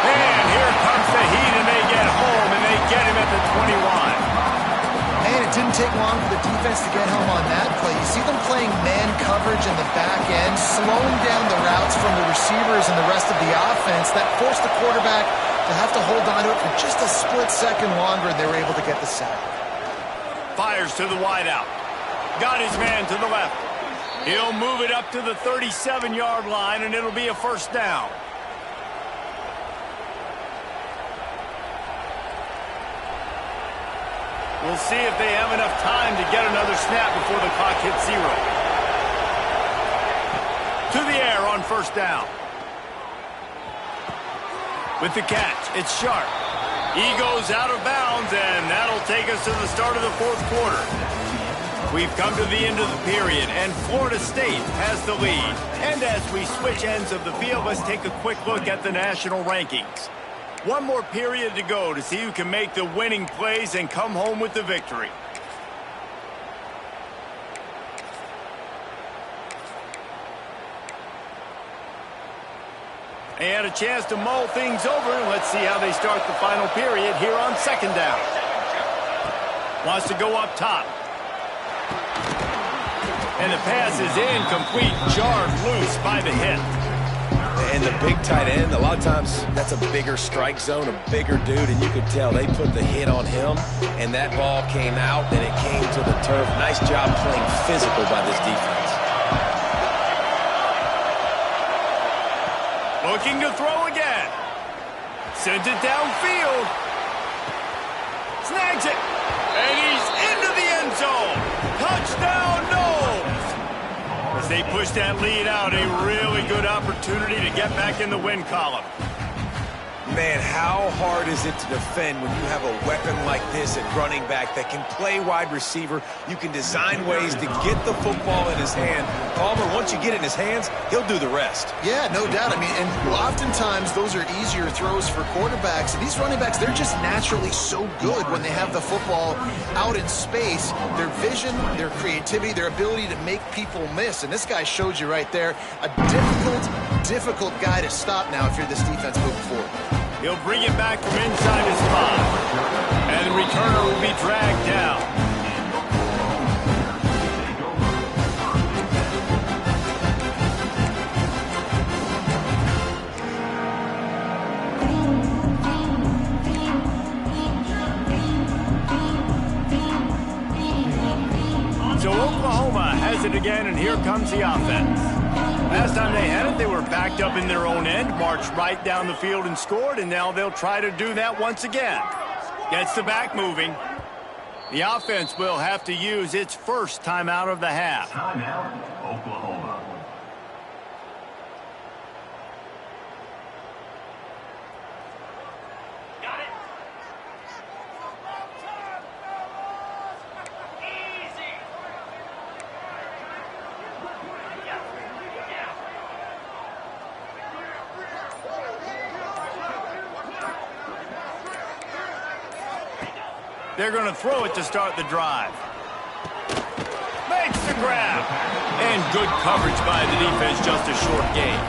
And here comes the heat, and they get home, and they get him at the 21. And it didn't take long for the defense to get home on that play. You see them playing man coverage in the back end, slowing down the routes from the receivers and the rest of the offense. That forced the quarterback to have to hold on to it for just a split second longer, and they were able to get the sack. Fires to the wideout. Got his man to the left. He'll move it up to the 37-yard line, and it'll be a first down. We'll see if they have enough time to get another snap before the clock hits 0. To the air on first down. With the catch, it's Sharp. He goes out of bounds, and that'll take us to the start of the fourth quarter. We've come to the end of the period, and Florida State has the lead. And as we switch ends of the field, let's take a quick look at the national rankings. One more period to go to see who can make the winning plays and come home with the victory. They had a chance to mull things over. Let's see how they start the final period here on second down. Wants to go up top. And the pass is incomplete, jarred loose by the hit. And the big tight end, a lot of times that's a bigger strike zone, a bigger dude, and you could tell they put the hit on him, and that ball came out, and it came to the turf. Nice job playing physical by this defense. Looking to throw again. Sends it downfield. Snags it. And he's into the end zone. Touchdown, Knowles. As they push that lead out, a really good opportunity to get back in the win column. Man, how hard is it to defend when you have a weapon like this at running back that can play wide receiver? You can design ways to get the football in his hand. Palmer, once you get it in his hands, he'll do the rest. Yeah, no doubt. I mean, and oftentimes those are easier throws for quarterbacks. And these running backs, they're just naturally so good when they have the football out in space. Their vision, their creativity, their ability to make people miss. And this guy showed you right there, a difficult guy to stop now if you're this defense moving forward. He'll bring it back from inside his 5. And the returner will be dragged down. So Oklahoma has it again, and here comes the offense. Last time they had it, they were backed up in their own end, marched right down the field and scored, and now they'll try to do that once again. Gets the back moving. The offense will have to use its first timeout of the half. Timeout, Oklahoma. Got it. Easy. They're going to throw it to start the drive. Makes the grab. And good coverage by the defense, just a short gain.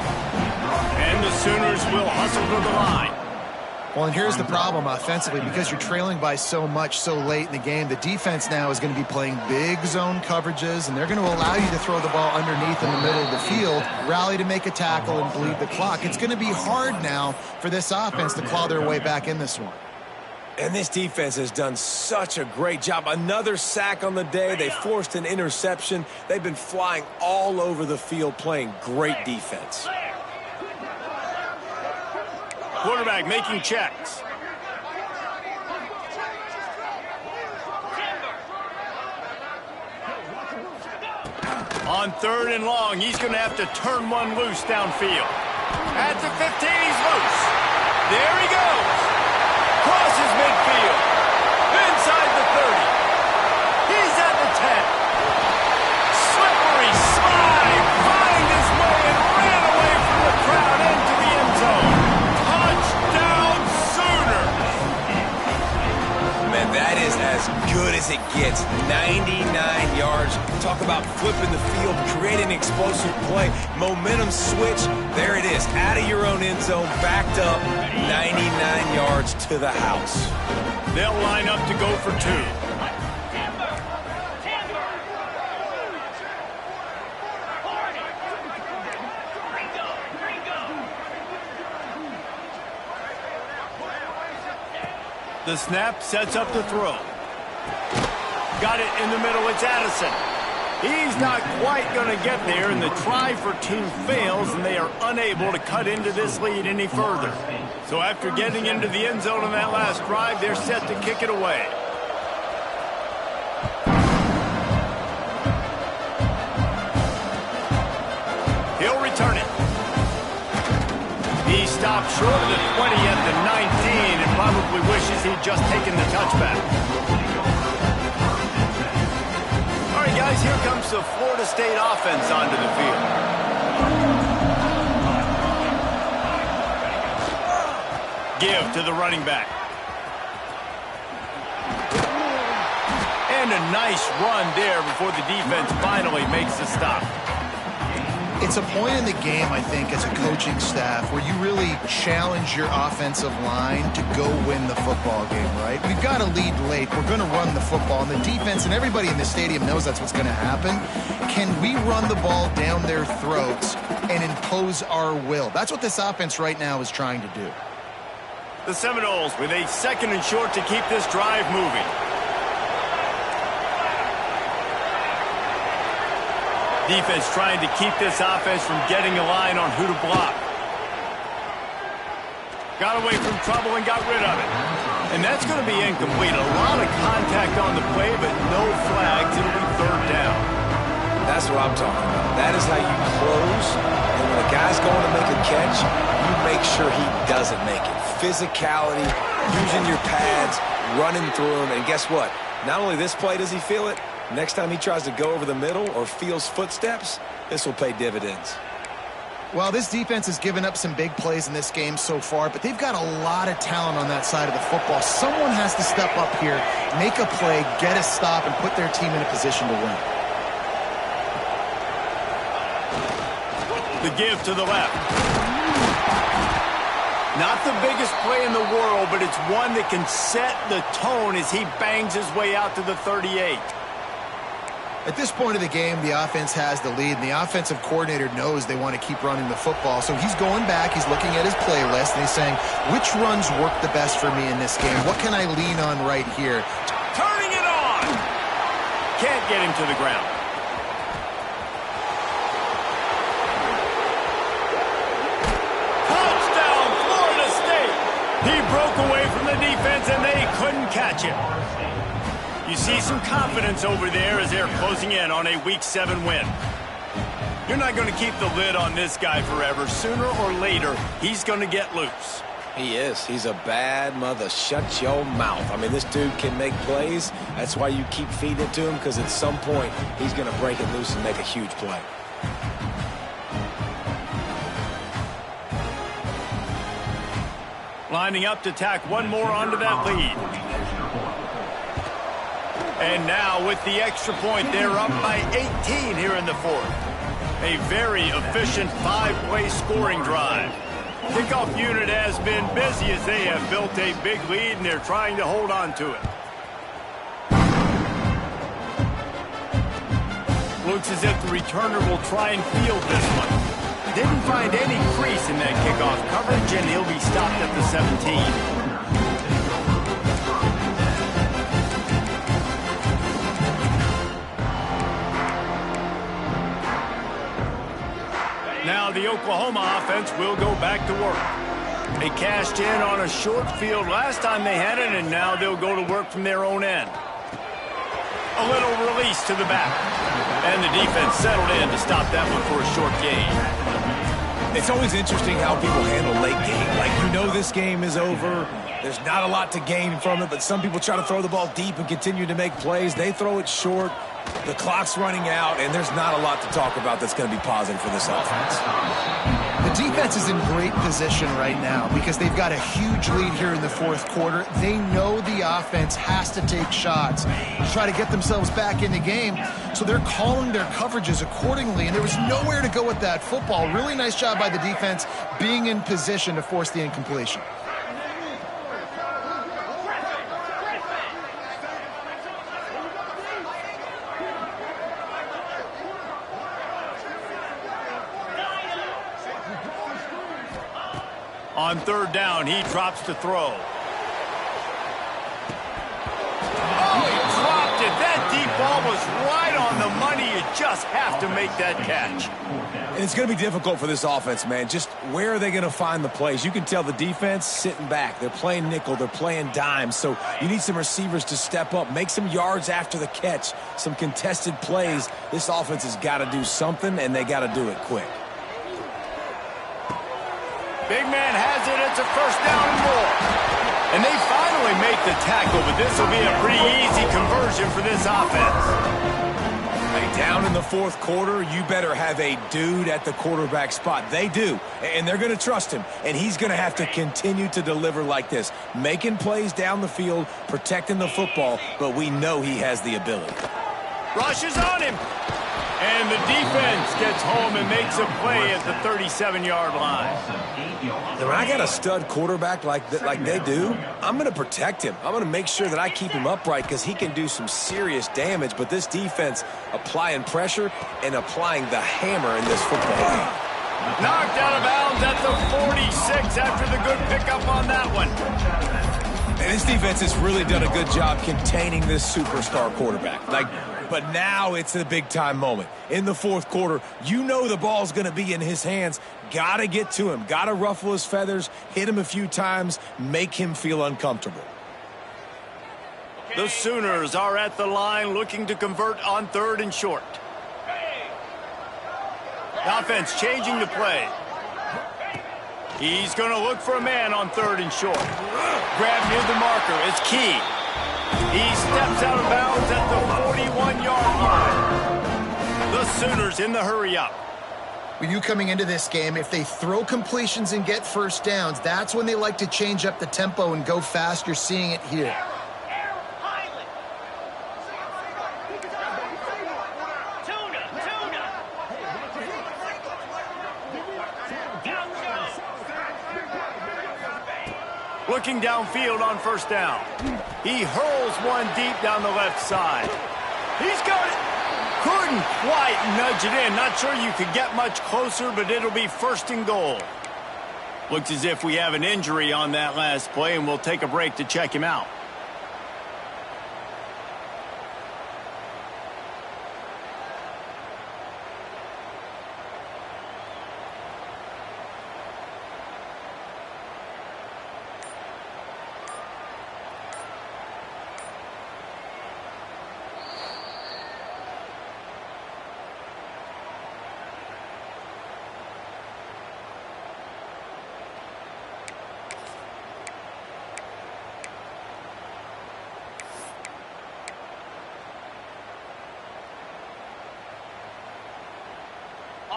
And the Sooners will hustle to the line. Well, and here's the problem offensively. Because you're trailing by so much so late in the game, the defense now is going to be playing big zone coverages, and they're going to allow you to throw the ball underneath in the middle of the field, rally to make a tackle, and bleed the clock. It's going to be hard now for this offense to claw their way back in this one. And this defense has done such a great job. Another sack on the day. They forced an interception. They've been flying all over the field playing great defense. Quarterback making checks. On 3rd and long, he's going to have to turn one loose downfield. At the 15, he's loose. There he goes. Crosses midfield. Inside the 30. He's at the 10. Slippery slide. Find his way and ran away from the crowd into the end zone. Touchdown, Sooner. Man, that is as good as it gets. 99 yards. Talk about flipping the field, creating explosive play. Momentum switch. There it is. Out of your own end zone, backed up, 99 yards to the house. They'll line up to go for 2. The snap sets up the throw. Got it in the middle. It's Addison. He's not quite going to get there, and the try for 2 fails, and they are unable to cut into this lead any further. So after getting into the end zone on that last drive, they're set to kick it away. He'll return it. He stopped short of the 20 at the 19 and probably wishes he'd just taken the touchback. All right, guys, here comes the Florida State offense onto the field. Give to the running back. And a nice run there before the defense finally makes the stop. It's a point in the game, I think, as a coaching staff where you really challenge your offensive line to go win the football game, right? We've got to lead late. We're going to run the football. And the defense and everybody in the stadium knows that's what's going to happen. Can we run the ball down their throats and impose our will? That's what this offense right now is trying to do. The Seminoles with a 2nd and short to keep this drive moving. Defense trying to keep this offense from getting a line on who to block. Got away from trouble and got rid of it. And that's going to be incomplete. A lot of contact on the play, but no flags. It'll be 3rd down. That's what I'm talking about. That is how you close. And when a guy's going to make a catch, you make sure he doesn't make it. Physicality, using your pads, running through him. And guess what? Not only this play does he feel it, next time he tries to go over the middle or feels footsteps, this will pay dividends. Well, this defense has given up some big plays in this game so far, but they've got a lot of talent on that side of the football. Someone has to step up here, make a play, get a stop, and put their team in a position to win. The give to the left. Not the biggest play in the world, but it's one that can set the tone as he bangs his way out to the 38. At this point of the game, the offense has the lead, and the offensive coordinator knows they want to keep running the football. So he's going back, he's looking at his playlist, and he's saying, which runs work the best for me in this game? What can I lean on right here? Turning it on! Can't get him to the ground. Touchdown, Florida State! He broke away from the defense, and they couldn't catch him. You see some confidence over there as they're closing in on a Week 7 win. You're not going to keep the lid on this guy forever. Sooner or later, he's going to get loose. He is. He's a bad mother. Shut your mouth. I mean, this dude can make plays. That's why you keep feeding it to him, because at some point, he's going to break it loose and make a huge play. Lining up to tack one more onto that lead. And now with the extra point, they're up by 18 here in the 4th. A very efficient 5-play scoring drive. Kickoff unit has been busy as they have built a big lead, and they're trying to hold on to it. Looks as if the returner will try and field this one. Didn't find any crease in that kickoff coverage, and he'll be stopped at the 17. Now the Oklahoma offense will go back to work. They cashed in on a short field last time they had it, and now they'll go to work from their own end. A little release to the back. And the defense settled in to stop that one for a short gain. It's always interesting how people handle late game. Like, you know this game is over. There's not a lot to gain from it, but some people try to throw the ball deep and continue to make plays. They throw it short. The clock's running out, and there's not a lot to talk about that's going to be positive for this offense. The defense is in great position right now because they've got a huge lead here in the fourth quarter. They know the offense has to take shots to try to get themselves back in the game, so they're calling their coverages accordingly, and there was nowhere to go with that football. Really nice job by the defense being in position to force the incompletion. On third down, he drops to throw. Oh, he dropped it. That deep ball was right on the money. You just have to make that catch. And it's going to be difficult for this offense, man. Just where are they going to find the plays? You can tell the defense sitting back. They're playing nickel. They're playing dime. So you need some receivers to step up, make some yards after the catch, some contested plays. This offense has got to do something, and they got to do it quick. Big man has it. It's a first down and more. And they finally make the tackle, but this will be a pretty easy conversion for this offense. Hey, down in the fourth quarter, you better have a dude at the quarterback spot. They do, and they're going to trust him. And he's going to have to continue to deliver like this, making plays down the field, protecting the football, but we know he has the ability. Rushes on him. And the defense gets home and makes a play at the 37-yard line. When I got a stud quarterback like they do, I'm going to protect him. I'm going to make sure that I keep him upright because he can do some serious damage. But this defense applying pressure and applying the hammer in this football game. Knocked out of bounds at the 46 after the good pickup on that one. And this defense has really done a good job containing this superstar quarterback. But now it's a big-time moment. In the fourth quarter, you know the ball's going to be in his hands. Got to get to him. Got to ruffle his feathers, hit him a few times, make him feel uncomfortable. The Sooners are at the line looking to convert on third and short. The offense changing the play. He's going to look for a man on third and short. Grab near the marker. It's key. He steps out of bounds at the 41-yard line. The Sooners in the hurry-up. When you coming into this game, if they throw completions and get first downs, that's when they like to change up the tempo and go fast. You're seeing it here. Looking downfield on first down. He hurls one deep down the left side. He's got it. Couldn't quite nudge it in. Not sure you could get much closer, but it'll be first and goal. Looks as if we have an injury on that last play, and we'll take a break to check him out.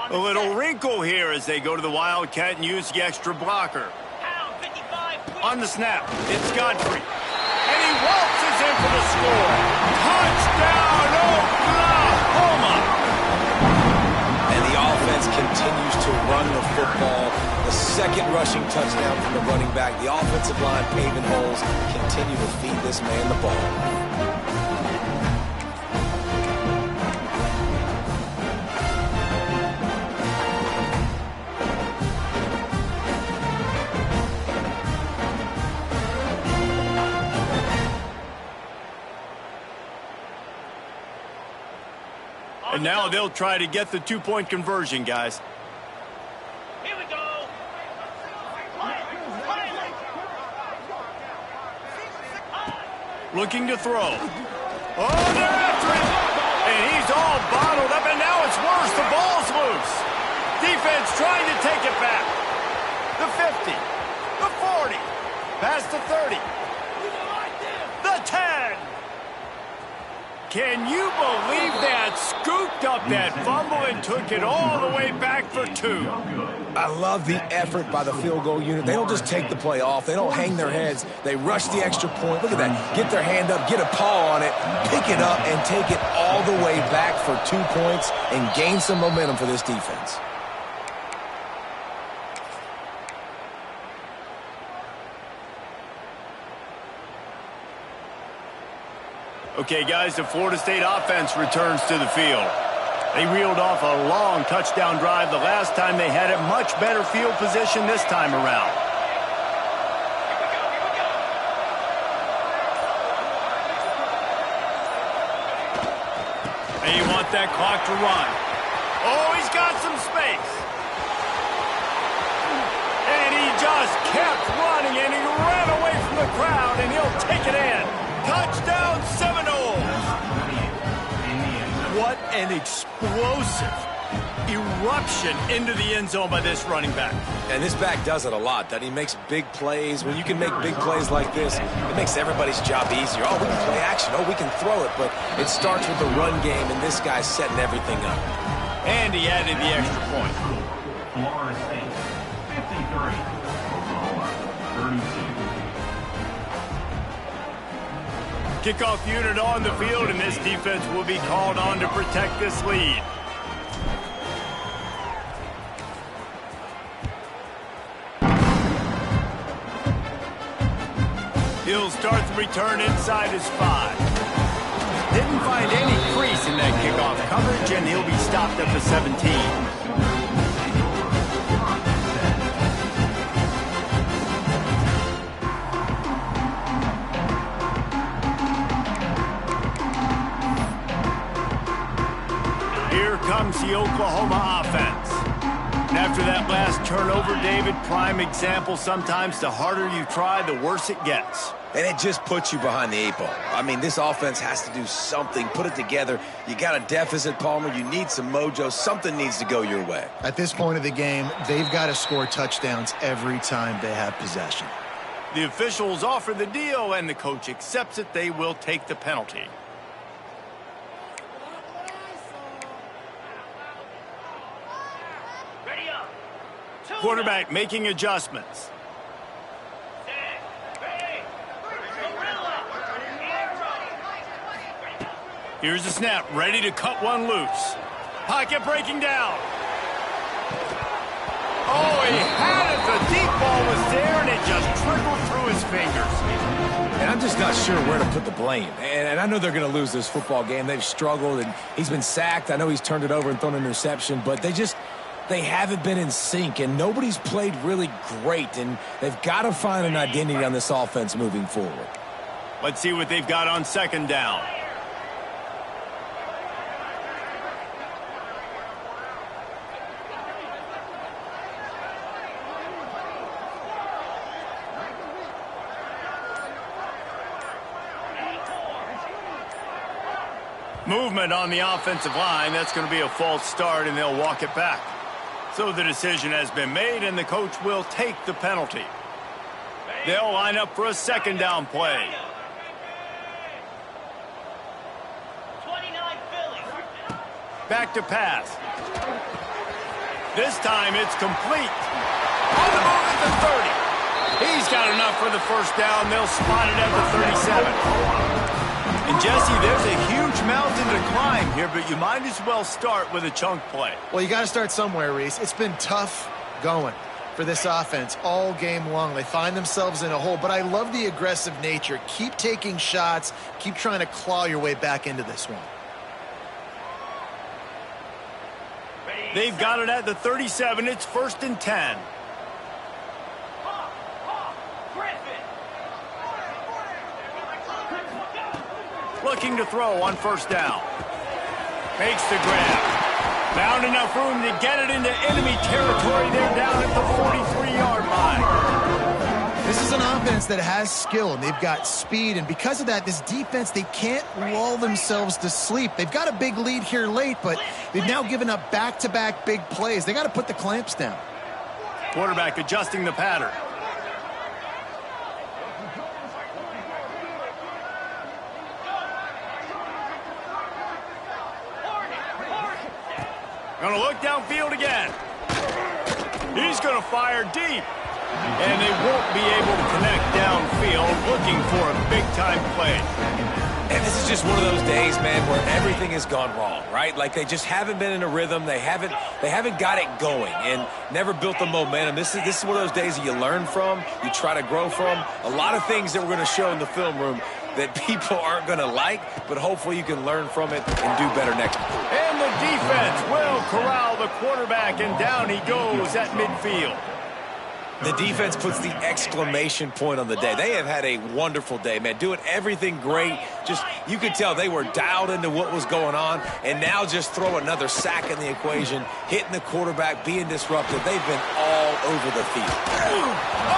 A little wrinkle here as they go to the Wildcat and use the extra blocker. On the snap, it's Godfrey. And he waltzes in for the score. Touchdown, Oklahoma! And the offense continues to run the football. The second rushing touchdown from the running back. The offensive line paving holes. Continue to feed this man the ball. And now they'll try to get the two-point conversion, guys. Here we go. Looking to throw. Oh, they're after him. And he's all bottled up, and now it's worse. The ball's loose. Defense trying to take it back. The 50. The 40. Past the 30. The 10. Can you believe that? Scooped up that fumble and took it all the way back for 2. I love the effort by the field goal unit. They don't just take the play off. They don't hang their heads. They rush the extra point. Look at that. Get their hand up, get a paw on it, pick it up, and take it all the way back for 2 points and gain some momentum for this defense. Okay, guys, the Florida State offense returns to the field. They reeled off a long touchdown drive the last time they had it. Much better field position this time around. They want that clock to run. Oh, he's got some space. And he just kept running, and he ran away from the crowd, and he'll take it in. Touchdown, Seminoles! What an explosive eruption into the end zone by this running back. And this back does it a lot, that he makes big plays. When you can make big plays like this, it makes everybody's job easier. Oh, we can play action. Oh, we can throw it. But it starts with the run game, and this guy's setting everything up. And he added the extra point. Florida State, 53. Oklahoma, 32. Kickoff unit on the field, and this defense will be called on to protect this lead. He'll start the return inside his 5. Didn't find any crease in that kickoff coverage, and he'll be stopped at the 17. Comes the Oklahoma offense. And after that last turnover, David, prime example, sometimes the harder you try, the worse it gets. And it just puts you behind the 8 ball. I mean, this offense has to do something, put it together. You got a deficit, Palmer. You need some mojo. Something needs to go your way. At this point of the game, they've got to score touchdowns every time they have possession. The officials offer the deal, and the coach accepts it. They will take the penalty. Quarterback making adjustments. Here's the snap, ready to cut one loose. Pocket breaking down. Oh, he had it. The deep ball was there, and it just trickled through his fingers. And I'm just not sure where to put the blame. And I know they're going to lose this football game. They've struggled, and he's been sacked. I know he's turned it over and thrown an interception, but they haven't been in sync, and nobody's played really great, and they've got to find an identity on this offense moving forward. Let's see what they've got on second down. Movement on the offensive line. That's going to be a false start, and they'll walk it back. So the decision has been made, and the coach will take the penalty. They'll line up for a second down play. 29 Philly. Back to pass. This time it's complete. On the move at the 30. He's got enough for the first down. They'll spot it at the 37. And, Jesse, there's a huge mountain to climb here, but you might as well start with a chunk play. Well, you got to start somewhere, Reese. It's been tough going for this offense all game long. They find themselves in a hole, but I love the aggressive nature. Keep taking shots. Keep trying to claw your way back into this one. They've got it at the 37. It's 1st and 10. Looking to throw on first down. Makes the grab. Found enough room to get it into enemy territory. They're down at the 43-yard line. This is an offense that has skill, and they've got speed, and because of that, this defense, they can't lull themselves to sleep. They've got a big lead here late, but they've now given up back-to-back big plays. They got to put the clamps down. Quarterback adjusting the pattern. Gonna look downfield again. He's gonna fire deep. And they won't be able to connect downfield, looking for a big-time play. And this is just one of those days, man, where everything has gone wrong, right? Like they just haven't been in a rhythm. They haven't got it going and never built the momentum. This is one of those days that you learn from, you try to grow from. A lot of things that we're going to show in the film room that people aren't going to like, but hopefully you can learn from it and do better next time. And the defense will corral the quarterback, and down he goes at midfield. The defense puts the exclamation point on the day. They have had a wonderful day, man, doing everything great. Just, you could tell they were dialed into what was going on, and now just throw another sack in the equation, hitting the quarterback, being disruptive. They've been all over the field.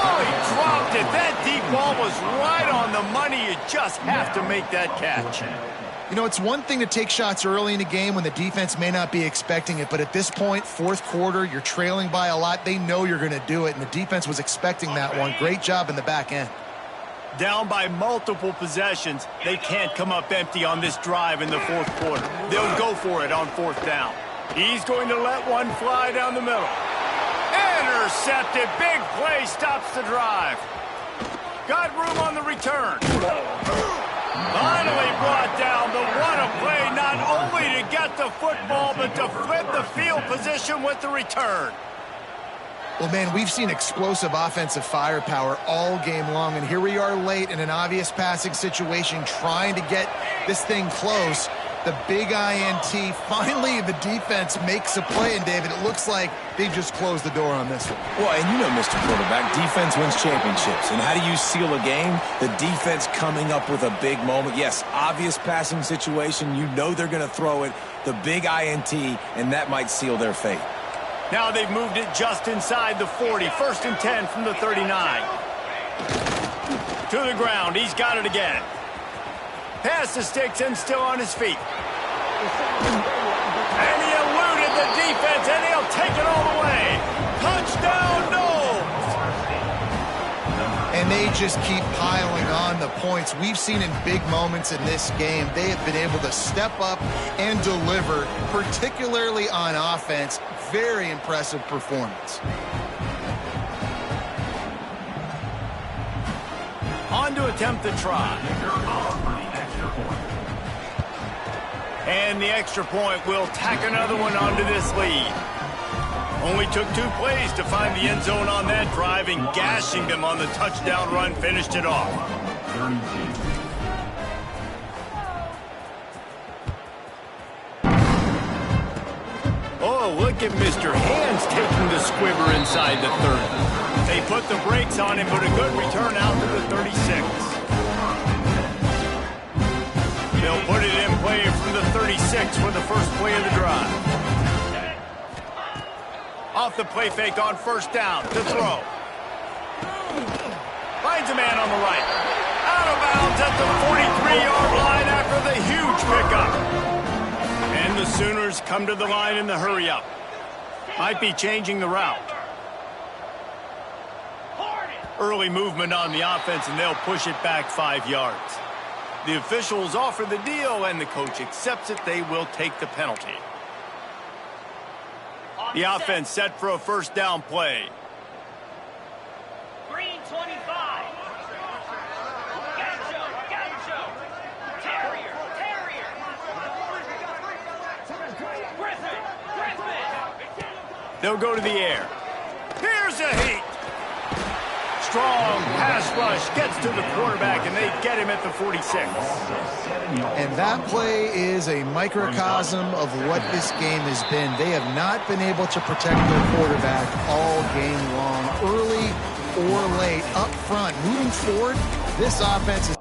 Oh, he dropped it. That deep ball was right on the money. You just have to make that catch. You know, it's one thing to take shots early in a game when the defense may not be expecting it, but at this point, fourth quarter, you're trailing by a lot. They know you're going to do it, and the defense was expecting that one. Great job in the back end. Down by multiple possessions, they can't come up empty on this drive in the fourth quarter. They'll go for it on fourth down. He's going to let one fly down the middle. Intercepted. Big play stops the drive. Got room on the return. Finally brought down. The what a play, not only to get the football, but to flip the field position with the return. Well, man, we've seen explosive offensive firepower all game long, and here we are late in an obvious passing situation trying to get this thing close. The big INT, finally the defense makes a play, and David, it looks like they've just closed the door on this one. Well, and you know, Mr. Quarterback, defense wins championships. And how do you seal a game? The defense coming up with a big moment. Yes, obvious passing situation. You know they're going to throw it. The big INT, and that might seal their fate. Now they've moved it just inside the 40. 1st and 10 from the 39. To the ground. He's got it again. Pass the sticks and still on his feet. And he eluded the defense, and he'll take it all the way. Touchdown, Knowles! And they just keep piling on the points. We've seen in big moments in this game, they have been able to step up and deliver, particularly on offense. Very impressive performance. On to attempt the try. And the extra point will tack another one onto this lead. Only took 2 plays to find the end zone on that drive, and gashing them on the touchdown run finished it off. Oh, look at Mr. Hands taking the squibber inside the 30. They put the brakes on him, but a good return out to the 36. They'll put it in play from the 36 for the first play of the drive. Off the play fake on 1st down to throw. Finds a man on the right. Out of bounds at the 43-yard line after the huge pickup. And the Sooners come to the line in the hurry-up. Might be changing the route. Early movement on the offense, and they'll push it back 5 yards. The officials offer the deal, and the coach accepts it. They will take the penalty. The offense set for a 1st down play. Green 25. Gotcha. Terrier. Griffin. They'll go to the air. Here's a heat. Strong pass rush gets to the quarterback, and they get him at the 46. And that play is a microcosm of what this game has been. They have not been able to protect their quarterback all game long, early or late, up front. Moving forward, this offense is